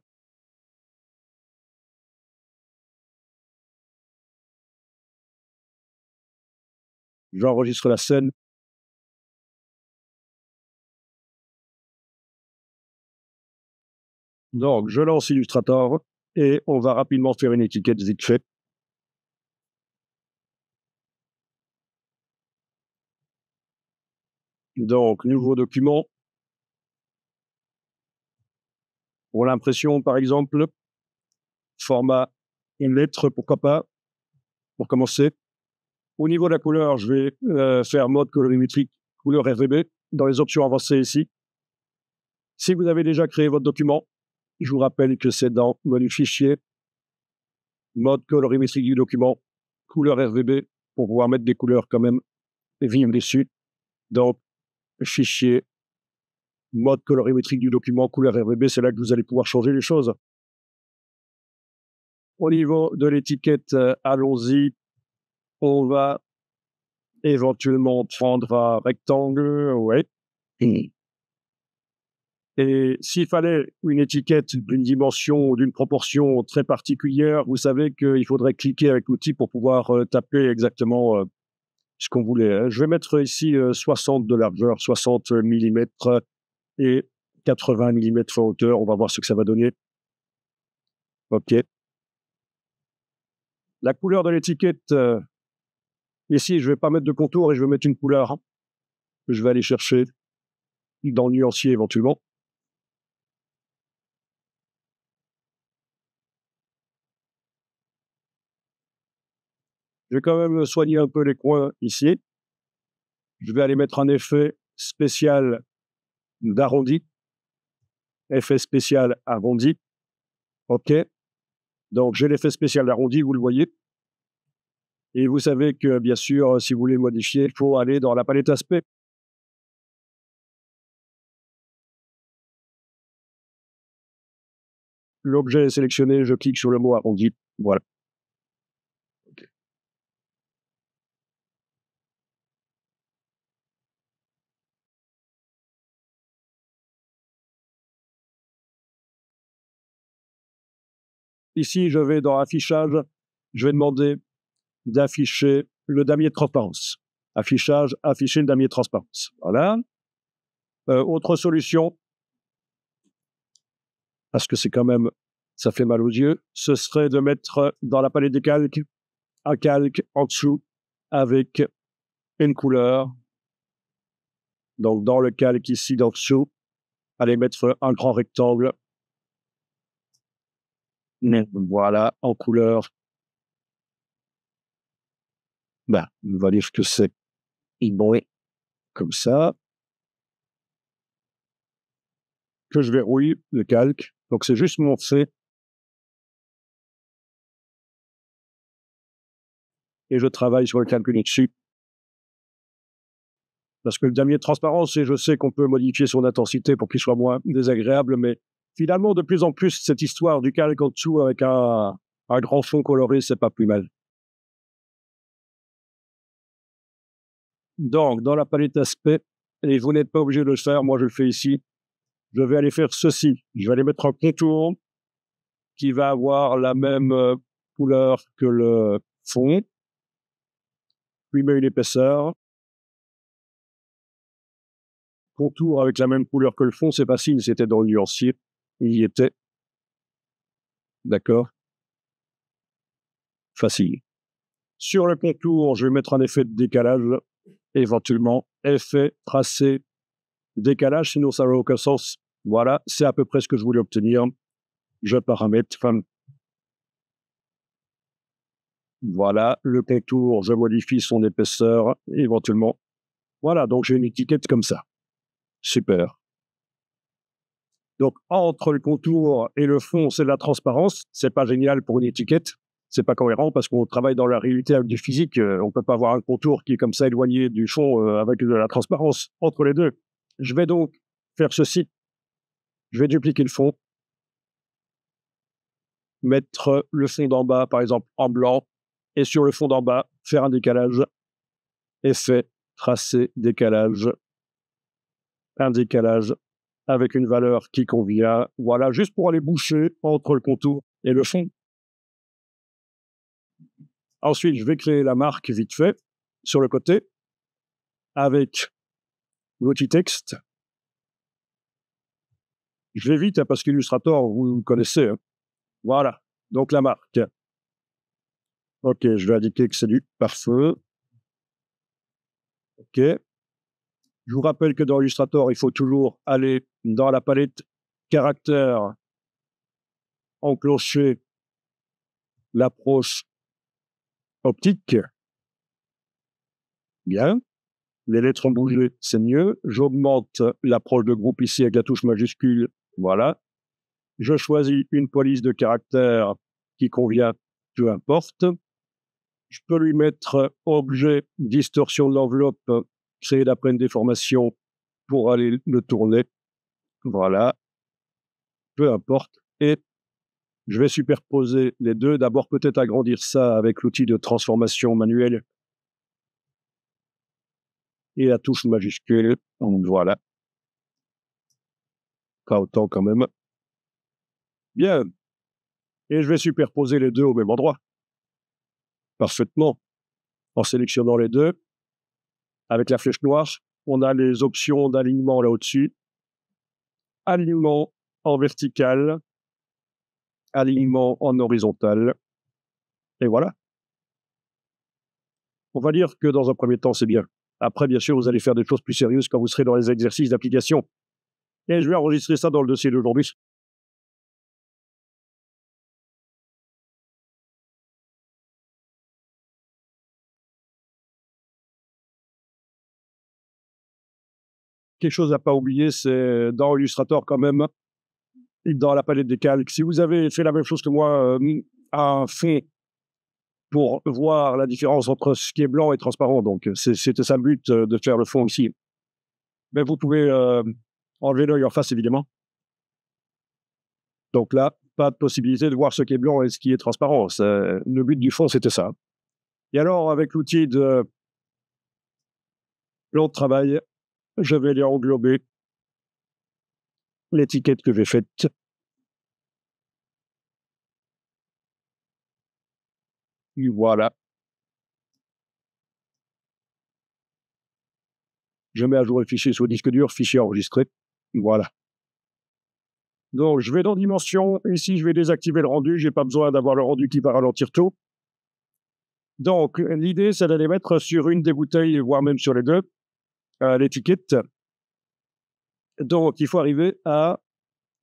J'enregistre la scène. Donc, je lance Illustrator et on va rapidement faire une étiquette vite fait. Donc, nouveau document. Pour l'impression, par exemple, format une lettre, pourquoi pas, pour commencer. Au niveau de la couleur, je vais faire mode colorimétrique, couleur RGB. dans les options avancées ici. Si vous avez déjà créé votre document, je vous rappelle que c'est dans menu fichier, mode colorimétrique du document, couleur RGB, pour pouvoir mettre des couleurs quand même vives dessus. Donc, fichier, mode colorimétrique du document, couleur RGB, c'est là que vous allez pouvoir changer les choses. Au niveau de l'étiquette, allons-y. On va éventuellement prendre un rectangle, ouais. Et s'il fallait une étiquette d'une dimension ou d'une proportion très particulière, vous savez qu'il faudrait cliquer avec l'outil pour pouvoir taper exactement ce qu'on voulait, hein. Je vais mettre ici 60 de largeur, 60 mm et 80 mm en hauteur. On va voir ce que ça va donner. OK. La couleur de l'étiquette, ici, je ne vais pas mettre de contour et je vais mettre une couleur, hein. Je vais aller chercher dans le nuancier éventuellement. Je vais quand même soigner un peu les coins ici. Je vais aller mettre un effet spécial d'arrondi. Effet spécial arrondi. OK. Donc, j'ai l'effet spécial d'arrondi, vous le voyez. Et vous savez que, bien sûr, si vous voulez modifier, il faut aller dans la palette aspect. L'objet est sélectionné, je clique sur le mot arrondi. Voilà. OK. Ici, je vais dans affichage. Je vais demander d'afficher le damier de transparence. Affichage, afficher le damier de transparence. Voilà. Autre solution, parce que c'est quand même, ça fait mal aux yeux, ce serait de mettre dans la palette des calques un calque en dessous avec une couleur. Donc, dans le calque ici d'en dessous, allez mettre un grand rectangle. Voilà, en couleur. Ben, on va dire que c'est bon, comme ça. Que je verrouille le calque. Donc, c'est juste mon fait. Et je travaille sur le calque dessus. Parce que le damier de transparence, et je sais qu'on peut modifier son intensité pour qu'il soit moins désagréable, mais finalement, de plus en plus, cette histoire du calque en dessous avec un grand fond coloré, c'est pas plus mal. Donc, dans la palette aspect, et vous n'êtes pas obligé de le faire, moi je le fais ici, je vais aller faire ceci. Je vais aller mettre un contour qui va avoir la même couleur que le fond, puis met une épaisseur. Contour avec la même couleur que le fond, c'est facile, c'était dans le nuancier, il y était. D'accord? Facile. Sur le contour, je vais mettre un effet de décalage, éventuellement. Effet, tracé, décalage, sinon ça n'a aucun sens. Voilà, c'est à peu près ce que je voulais obtenir. Je paramètre. Voilà, le contour, je modifie son épaisseur, éventuellement. Voilà, donc j'ai une étiquette comme ça. Super. Donc, entre le contour et le fond, c'est de la transparence. C'est pas génial pour une étiquette. C'est pas cohérent parce qu'on travaille dans la réalité avec du physique. On peut pas avoir un contour qui est comme ça éloigné du fond avec de la transparence entre les deux. Je vais donc faire ceci. Je vais dupliquer le fond, mettre le fond d'en bas, par exemple, en blanc, et sur le fond d'en bas, faire un décalage. Effet, tracé, décalage, un décalage avec une valeur qui convient. Voilà, juste pour aller boucher entre le contour et le fond. Ensuite, je vais créer la marque vite fait sur le côté avec l'outil texte. Je vais vite hein, parce qu'Illustrator, vous connaissez. Hein. Voilà, donc la marque. OK, je vais indiquer que c'est du pare-feu. OK. Je vous rappelle que dans Illustrator, il faut toujours aller dans la palette caractères, enclencher l'approche optique. Bien. Les lettres bougées, c'est mieux. J'augmente l'approche de groupe ici avec la touche majuscule. Voilà. Je choisis une police de caractère qui convient, peu importe. Je peux lui mettre objet, distorsion de l'enveloppe, créer d'après une déformation pour aller le tourner. Voilà. Peu importe. Et je vais superposer les deux. D'abord, peut-être agrandir ça avec l'outil de transformation manuelle et la touche majuscule. Donc, voilà. Pas autant quand même. Bien. Et je vais superposer les deux au même endroit. Parfaitement. En sélectionnant les deux, avec la flèche noire, on a les options d'alignement là au-dessus. Alignement en vertical, alignement en horizontal. Et voilà. On va dire que dans un premier temps, c'est bien. Après, bien sûr, vous allez faire des choses plus sérieuses quand vous serez dans les exercices d'application. Et je vais enregistrer ça dans le dossier d'aujourd'hui. Quelque chose à pas oublier, c'est dans Illustrator quand même, dans la palette des calques, si vous avez fait la même chose que moi, un fond pour voir la différence entre ce qui est blanc et transparent, donc c'était ça le but de faire le fond ici. Mais vous pouvez enlever l'œil en face, évidemment. Donc là, pas de possibilité de voir ce qui est blanc et ce qui est transparent. Le but du fond, c'était ça. Et alors, avec l'outil de plan de travail, je vais aller englober l'étiquette que j'ai faite. Et voilà. Je mets à jour le fichier sur le disque dur, fichier enregistré. Voilà. Donc, je vais dans Dimension. Ici, je vais désactiver le rendu. Je n'ai pas besoin d'avoir le rendu qui va ralentir tout. Donc, l'idée, c'est d'aller mettre sur une des bouteilles, voire même sur les deux, l'étiquette. Donc, il faut arriver à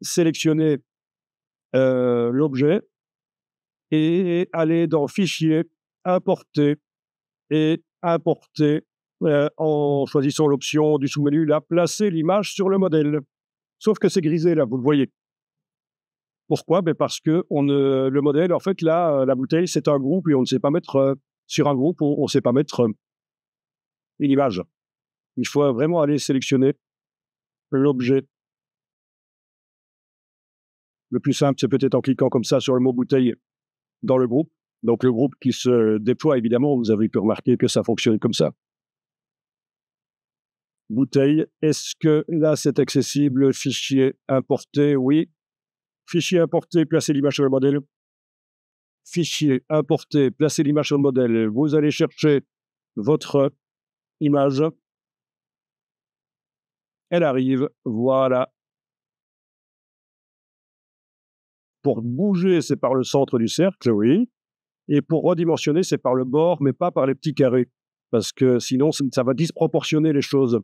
sélectionner l'objet et aller dans Fichier, Importer et Importer en choisissant l'option du sous-menu, là, placer l'image sur le modèle. Sauf que c'est grisé, là, vous le voyez. Pourquoi? Parce que le modèle, en fait, là, la bouteille, c'est un groupe et on ne sait pas mettre sur un groupe, on ne sait pas mettre une image. Il faut vraiment aller sélectionner l'objet. Le plus simple, c'est peut-être en cliquant comme ça sur le mot bouteille dans le groupe. Donc, le groupe qui se déploie, évidemment, vous avez pu remarquer que ça fonctionne comme ça. Bouteille, est-ce que là, c'est accessible? Fichier importé, oui. Fichier importé, placer l'image sur le modèle. Fichier importé, placer l'image sur le modèle. Vous allez chercher votre image. Elle arrive, voilà. Pour bouger, c'est par le centre du cercle, oui. Et pour redimensionner, c'est par le bord, mais pas par les petits carrés. Parce que sinon, ça va disproportionner les choses.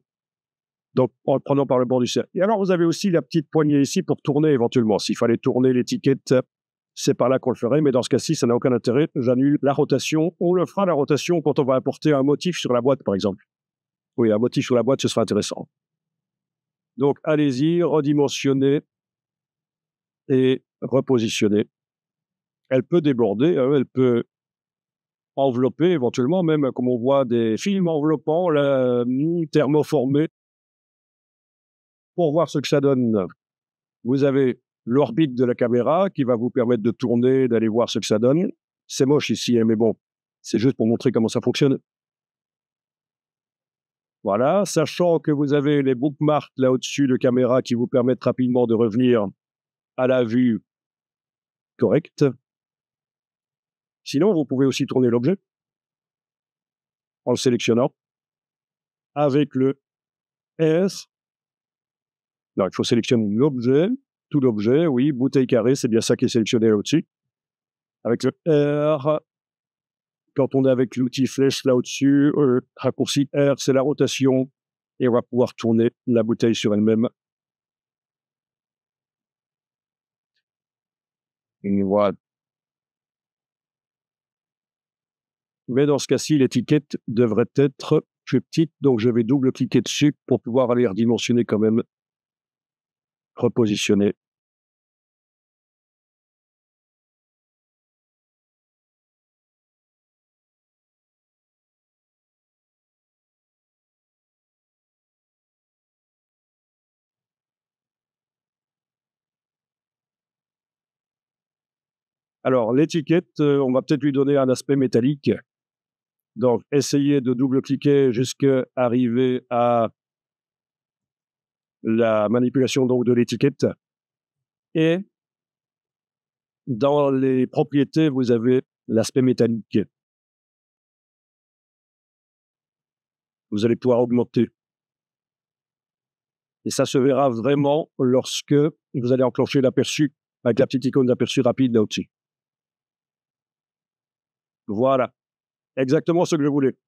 Donc, en le prenant par le bord du cercle. Et alors, vous avez aussi la petite poignée ici pour tourner éventuellement. S'il fallait tourner l'étiquette, c'est par là qu'on le ferait. Mais dans ce cas-ci, ça n'a aucun intérêt. J'annule la rotation. On le fera, la rotation, quand on va importer un motif sur la boîte, par exemple. Oui, un motif sur la boîte, ce sera intéressant. Donc, allez-y, redimensionner et repositionner. Elle peut déborder, elle peut envelopper éventuellement, même comme on voit des films enveloppants, thermoformés. Pour voir ce que ça donne, vous avez l'orbite de la caméra qui va vous permettre de tourner, d'aller voir ce que ça donne. C'est moche ici, mais bon, c'est juste pour montrer comment ça fonctionne. Voilà, sachant que vous avez les bookmarks là au-dessus de caméra qui vous permettent rapidement de revenir à la vue correcte. Sinon, vous pouvez aussi tourner l'objet en le sélectionnant avec le S. Non, il faut sélectionner l'objet, tout l'objet, oui, bouteille carrée, c'est bien ça qui est sélectionné là au-dessus. Avec le R, quand on est avec l'outil flèche là au-dessus, raccourci R, c'est la rotation, et on va pouvoir tourner la bouteille sur elle-même. Et voilà. Mais dans ce cas-ci, l'étiquette devrait être plus petite, donc je vais double-cliquer dessus pour pouvoir aller redimensionner quand même, repositionner. Alors l'étiquette, on va peut-être lui donner un aspect métallique. Donc essayez de double-cliquer jusqu'à arriver à la manipulation donc de l'étiquette. Et dans les propriétés, vous avez l'aspect métallique. Vous allez pouvoir augmenter. Et ça se verra vraiment lorsque vous allez enclencher l'aperçu avec la petite icône d'aperçu rapide là au-dessus. Voilà, exactement ce que je voulais.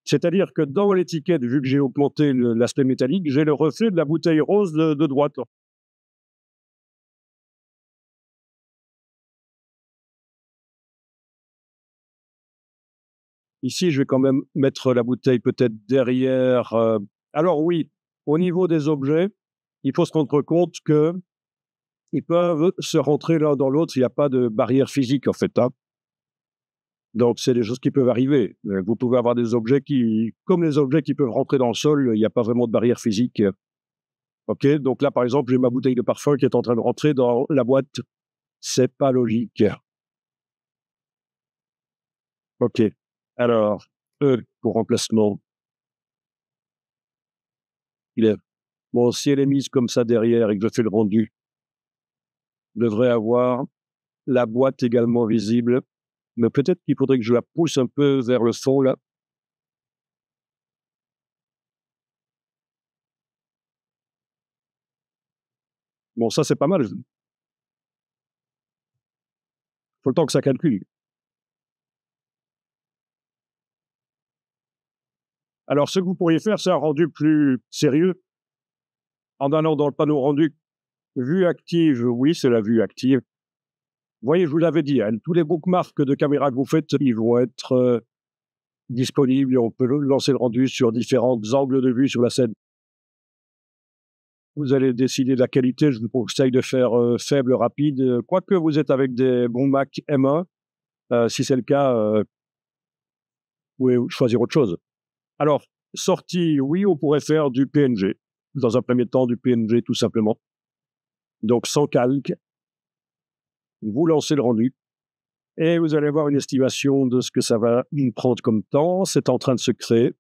C'est-à-dire que dans l'étiquette, vu que j'ai augmenté l'aspect métallique, j'ai le reflet de la bouteille rose de droite. Ici, je vais quand même mettre la bouteille peut-être derrière. Alors oui, au niveau des objets, il faut se rendre compte que ils peuvent se rentrer l'un dans l'autre. Il n'y a pas de barrière physique en fait, hein. Donc c'est des choses qui peuvent arriver. Vous pouvez avoir des objets qui, comme les objets qui peuvent rentrer dans le sol, il n'y a pas vraiment de barrière physique. Ok, donc là par exemple, j'ai ma bouteille de parfum qui est en train de rentrer dans la boîte. C'est pas logique. Ok. Alors, pour remplacement, il est bon. Si elle est mise comme ça derrière et que je fais le rendu, je devrais avoir la boîte également visible. Mais peut-être qu'il faudrait que je la pousse un peu vers le fond là. Bon, ça c'est pas mal. Faut le temps que ça calcule. Alors, ce que vous pourriez faire, c'est un rendu plus sérieux en allant dans le panneau rendu. Vue active, oui, c'est la vue active. Vous voyez, je vous l'avais dit, hein, tous les bookmarks de caméra que vous faites, ils vont être disponibles et on peut lancer le rendu sur différents angles de vue sur la scène. Vous allez décider de la qualité. Je vous conseille de faire faible, rapide. Quoique vous êtes avec des bons Mac M1, si c'est le cas, vous pouvez choisir autre chose. Alors, sortie, oui, on pourrait faire du PNG. Dans un premier temps, du PNG tout simplement. Donc, sans calque, vous lancez le rendu et vous allez avoir une estimation de ce que ça va prendre comme temps. C'est en train de se créer.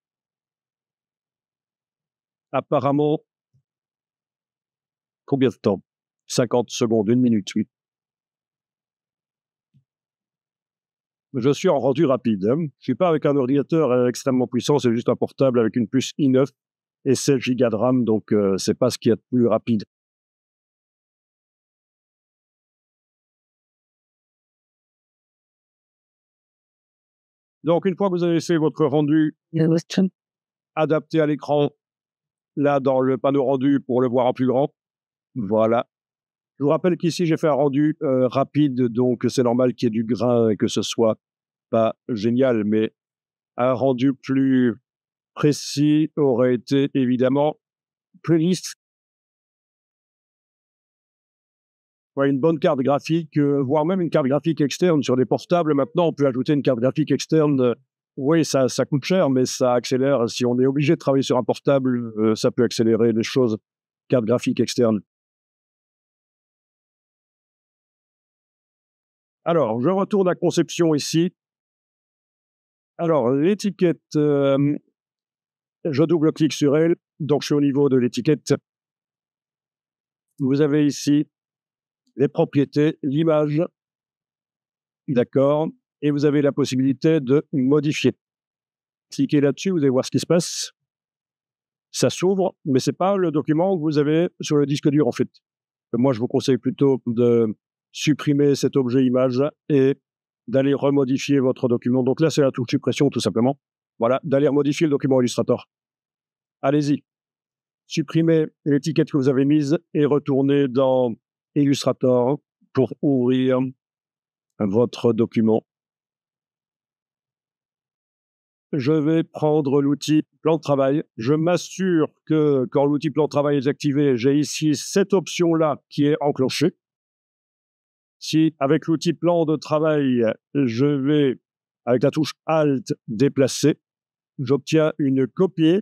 Apparemment, combien de temps? 50 secondes, 1 minute, oui. Je suis en rendu rapide, hein. Je ne suis pas avec un ordinateur extrêmement puissant, c'est juste un portable avec une puce i9 et 16 Go de RAM, donc c'est pas ce qu'il y a de plus rapide. Donc une fois que vous avez fait votre rendu adapté à l'écran, là dans le panneau rendu pour le voir en plus grand, voilà. Je vous rappelle qu'ici j'ai fait un rendu rapide, donc c'est normal qu'il y ait du grain et que ce soit pas génial, mais un rendu plus précis aurait été évidemment plus lisse. Ouais, une bonne carte graphique, voire même une carte graphique externe sur des portables. Maintenant, on peut ajouter une carte graphique externe. Oui, ça coûte cher, mais ça accélère. Si on est obligé de travailler sur un portable, ça peut accélérer les choses. Carte graphique externe. Alors, je retourne à conception ici. Alors, l'étiquette, je double-clique sur elle. Donc, je suis au niveau de l'étiquette. Vous avez ici les propriétés, l'image, d'accord, et vous avez la possibilité de modifier. Cliquez là-dessus, vous allez voir ce qui se passe. Ça s'ouvre, mais c'est pas le document que vous avez sur le disque dur, en fait. Moi, je vous conseille plutôt de supprimer cet objet image et d'aller remodifier votre document. Donc là, c'est la touche suppression, tout simplement. Voilà, d'aller modifier le document Illustrator. Allez-y. Supprimez l'étiquette que vous avez mise et retournez dans Illustrator pour ouvrir votre document. je vais prendre l'outil plan de travail. Je m'assure que quand l'outil plan de travail est activé, j'ai ici cette option-là qui est enclenchée. Si avec l'outil plan de travail, je vais, avec la touche Alt, déplacer, j'obtiens une copie.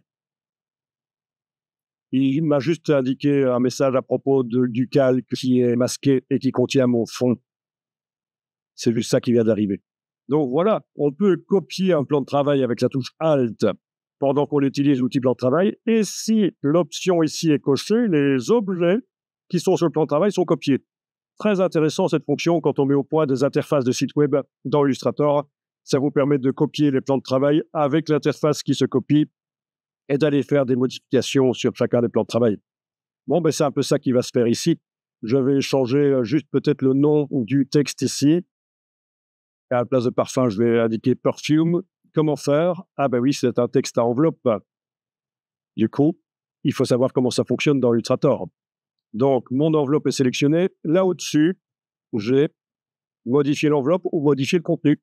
Il m'a juste indiqué un message à propos du calque qui est masqué et qui contient mon fond. C'est juste ça qui vient d'arriver. Donc voilà, on peut copier un plan de travail avec la touche Alt pendant qu'on utilise l'outil plan de travail. Et si l'option ici est cochée, les objets qui sont sur le plan de travail sont copiés. Très intéressant cette fonction quand on met au point des interfaces de site web dans Illustrator. Ça vous permet de copier les plans de travail avec l'interface qui se copie et d'aller faire des modifications sur chacun des plans de travail. Bon, ben c'est un peu ça qui va se faire ici. Je vais changer juste peut-être le nom du texte ici. À la place de parfum, je vais indiquer perfume. Comment faire? Ah ben oui, c'est un texte à enveloppe. Du coup, il faut savoir comment ça fonctionne dans Illustrator. Donc, mon enveloppe est sélectionnée. Là au-dessus, j'ai modifié l'enveloppe ou modifié le contenu.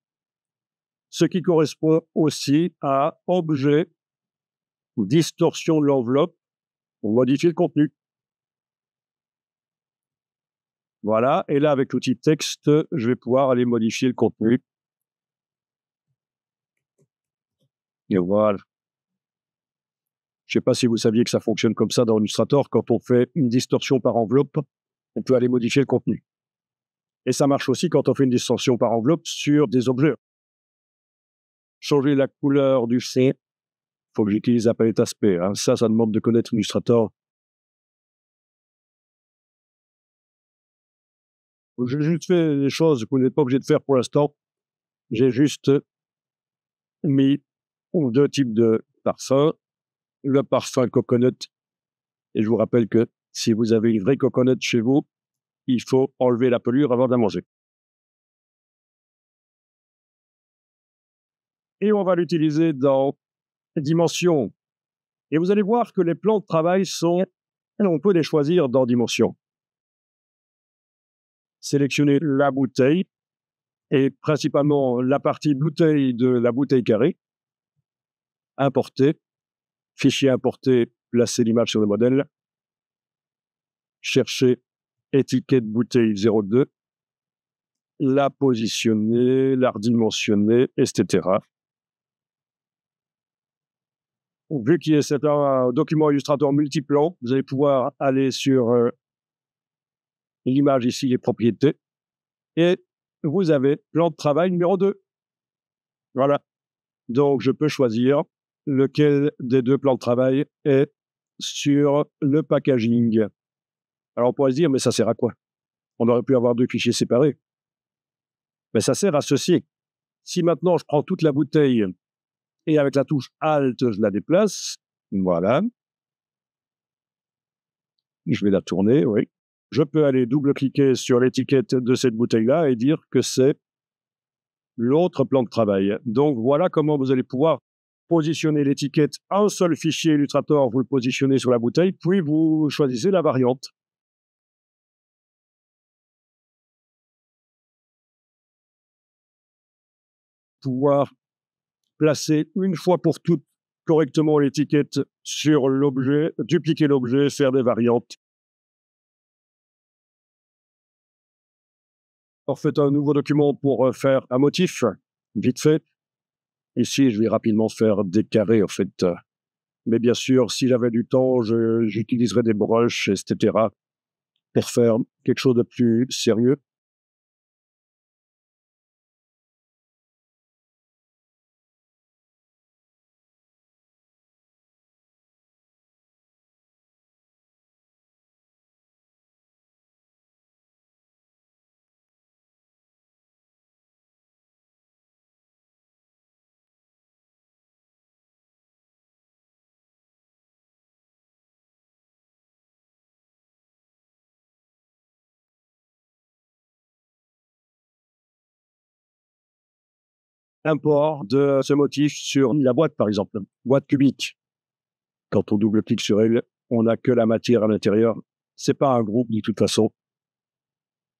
Ce qui correspond aussi à objet, distorsion de l'enveloppe ou modifier le contenu. Voilà. Et là, avec l'outil texte, je vais pouvoir aller modifier le contenu. Et voilà. Je ne sais pas si vous saviez que ça fonctionne comme ça dans Illustrator. Quand on fait une distorsion par enveloppe, on peut aller modifier le contenu. Et ça marche aussi quand on fait une distorsion par enveloppe sur des objets. Changer la couleur du fond. Il faut que j'utilise la palette aspect. Hein. Ça demande de connaître Illustrator. J'ai juste fait des choses que vous n'êtes pas obligé de faire pour l'instant. J'ai juste mis deux types de parfums. Le parfum coconut. Et je vous rappelle que si vous avez une vraie coconut chez vous, il faut enlever la pelure avant de la manger. Et on va l'utiliser dans Dimensions. Et vous allez voir que les plans de travail on peut les choisir dans Dimensions. Sélectionnez la bouteille et principalement la partie bouteille de la bouteille carrée. Importer, fichier importé, placer l'image sur le modèle. Chercher étiquette bouteille 02, la positionner, la redimensionner, etc. Vu qu'il c'est un document Illustrator multiplan, vous allez pouvoir aller sur l'image ici, les propriétés, et vous avez plan de travail numéro 2. Voilà. Donc, je peux choisir lequel des deux plans de travail est sur le packaging. Alors, on pourrait se dire, mais ça sert à quoi? On aurait pu avoir deux fichiers séparés. Mais ça sert à ceci. Si maintenant, je prends toute la bouteille et avec la touche Alt, je la déplace, voilà. Je vais la tourner, oui. Je peux aller double-cliquer sur l'étiquette de cette bouteille-là et dire que c'est l'autre plan de travail. Donc, voilà comment vous allez pouvoir positionner l'étiquette. Un seul fichier Illustrator, vous le positionnez sur la bouteille, puis vous choisissez la variante. Pouvoir placer une fois pour toutes correctement l'étiquette sur l'objet, dupliquer l'objet, faire des variantes. On fait un nouveau document pour faire un motif, vite fait. Ici, je vais rapidement faire des carrés, en fait. Mais bien sûr, si j'avais du temps, j'utiliserais des brushes, etc. pour faire quelque chose de plus sérieux. Import de ce motif sur la boîte, par exemple, boîte cubique. Quand on double-clique sur elle, on n'a que la matière à l'intérieur. C'est pas un groupe, de toute façon.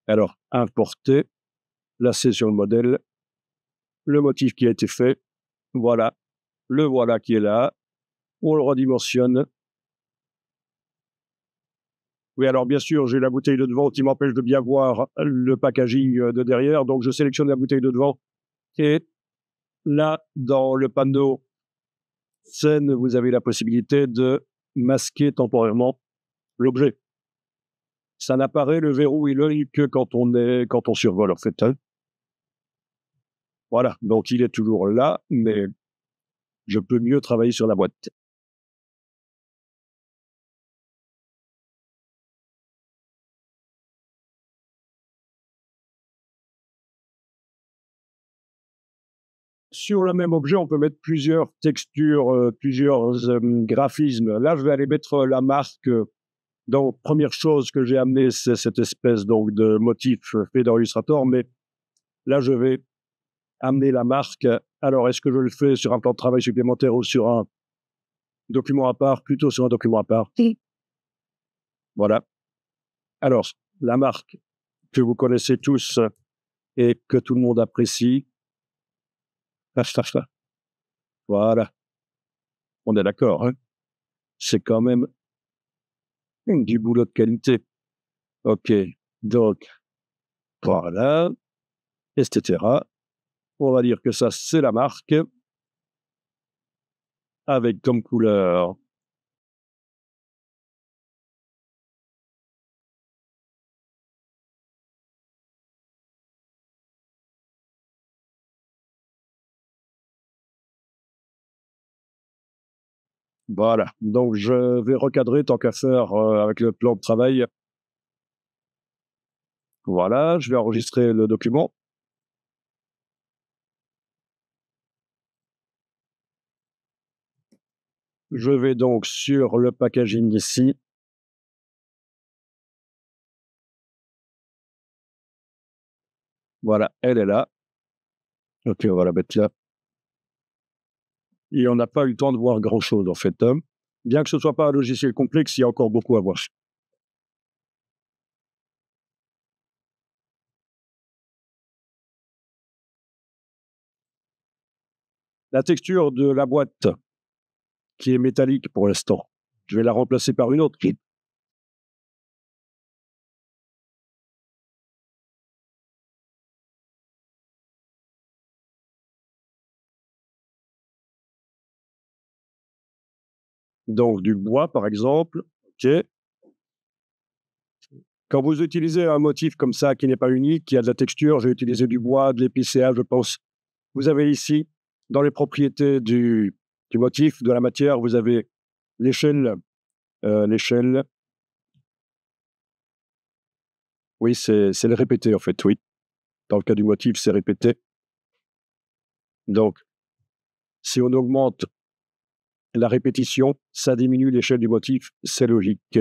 Alors, importer, placer sur le modèle, le motif qui a été fait, voilà, Le voilà qui est là. On le redimensionne. Oui, alors bien sûr, j'ai la bouteille de devant qui m'empêche de bien voir le packaging de derrière. Donc, je sélectionne la bouteille de devant. Et là, dans le panneau scène, vous avez la possibilité de masquer temporairement l'objet. Ça n'apparaît le verrou et l'œil que quand on survole, en fait, hein. Voilà. Donc, il est toujours là, mais je peux mieux travailler sur la boîte. Sur le même objet, on peut mettre plusieurs textures, plusieurs graphismes. Là, je vais aller mettre la marque. Donc, première chose que j'ai amené, c'est cette espèce donc de motif fait dans Illustrator, mais là, je vais amener la marque. Alors, est-ce que je le fais sur un plan de travail supplémentaire ou sur un document à part? Plutôt sur un document à part. Oui. Voilà. Alors, la marque que vous connaissez tous et que tout le monde apprécie. Voilà. On est d'accord, hein? C'est quand même du boulot de qualité. OK. Donc, voilà, etc. On va dire que ça, c'est la marque avec comme couleur. Voilà. Donc, je vais recadrer tant qu'à faire avec le plan de travail. Voilà. Je vais enregistrer le document. Je vais donc sur le packaging ici. Voilà, elle est là. OK, on va la mettre là. Et on n'a pas eu le temps de voir grand-chose, en fait, hein. Bien que ce ne soit pas un logiciel complexe, il y a encore beaucoup à voir. La texture de la boîte, qui est métallique pour l'instant, je vais la remplacer par une autre. Donc du bois, par exemple. OK. Quand vous utilisez un motif comme ça, qui n'est pas unique, qui a de la texture, j'ai utilisé du bois, de l'épicéa, je pense. Vous avez ici, dans les propriétés du motif, de la matière, vous avez l'échelle. L'échelle, oui, c'est le répété, en fait, oui. Dans le cas du motif, c'est répété. Donc, si on augmente la répétition, ça diminue l'échelle du motif, c'est logique.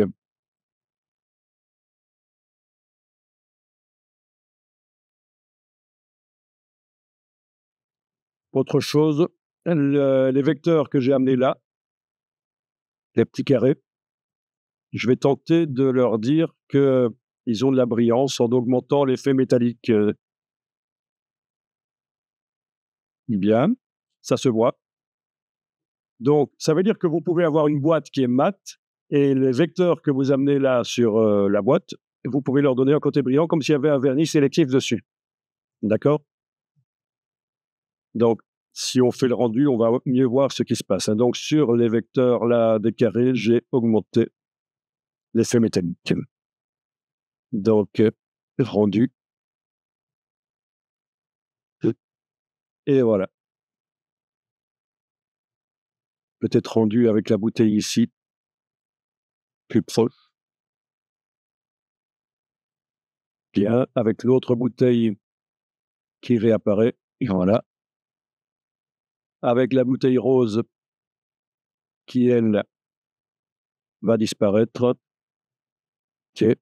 Autre chose, les vecteurs que j'ai amenés là, les petits carrés, je vais tenter de leur dire qu'ils ont de la brillance en augmentant l'effet métallique. Bien, ça se voit. Donc, ça veut dire que vous pouvez avoir une boîte qui est mate et les vecteurs que vous amenez là sur la boîte, vous pouvez leur donner un côté brillant comme s'il y avait un vernis sélectif dessus. D'accord? Donc, si on fait le rendu, on va mieux voir ce qui se passe, hein. Donc, sur les vecteurs là des carrés, j'ai augmenté l'effet métallique. Donc, rendu. Et voilà. Peut-être rendu avec la bouteille ici, plus proche. Bien, avec l'autre bouteille qui réapparaît. Et voilà. Avec la bouteille rose qui, elle, va disparaître. OK.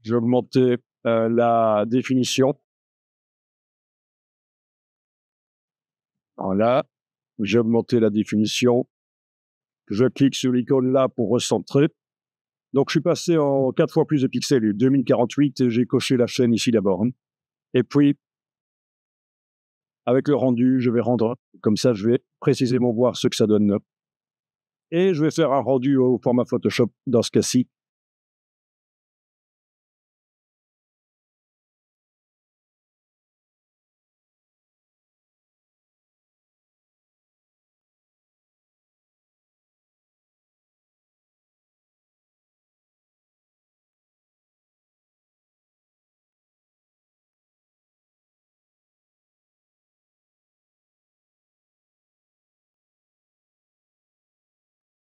J'ai augmenté la définition. Voilà. J'ai augmenté la définition. Je clique sur l'icône là pour recentrer. Donc, je suis passé en 4 fois plus de pixels, 2048, et j'ai coché la chaîne ici d'abord. Et puis, avec le rendu, je vais rendre, comme ça, je vais précisément voir ce que ça donne. Et je vais faire un rendu au format Photoshop dans ce cas-ci.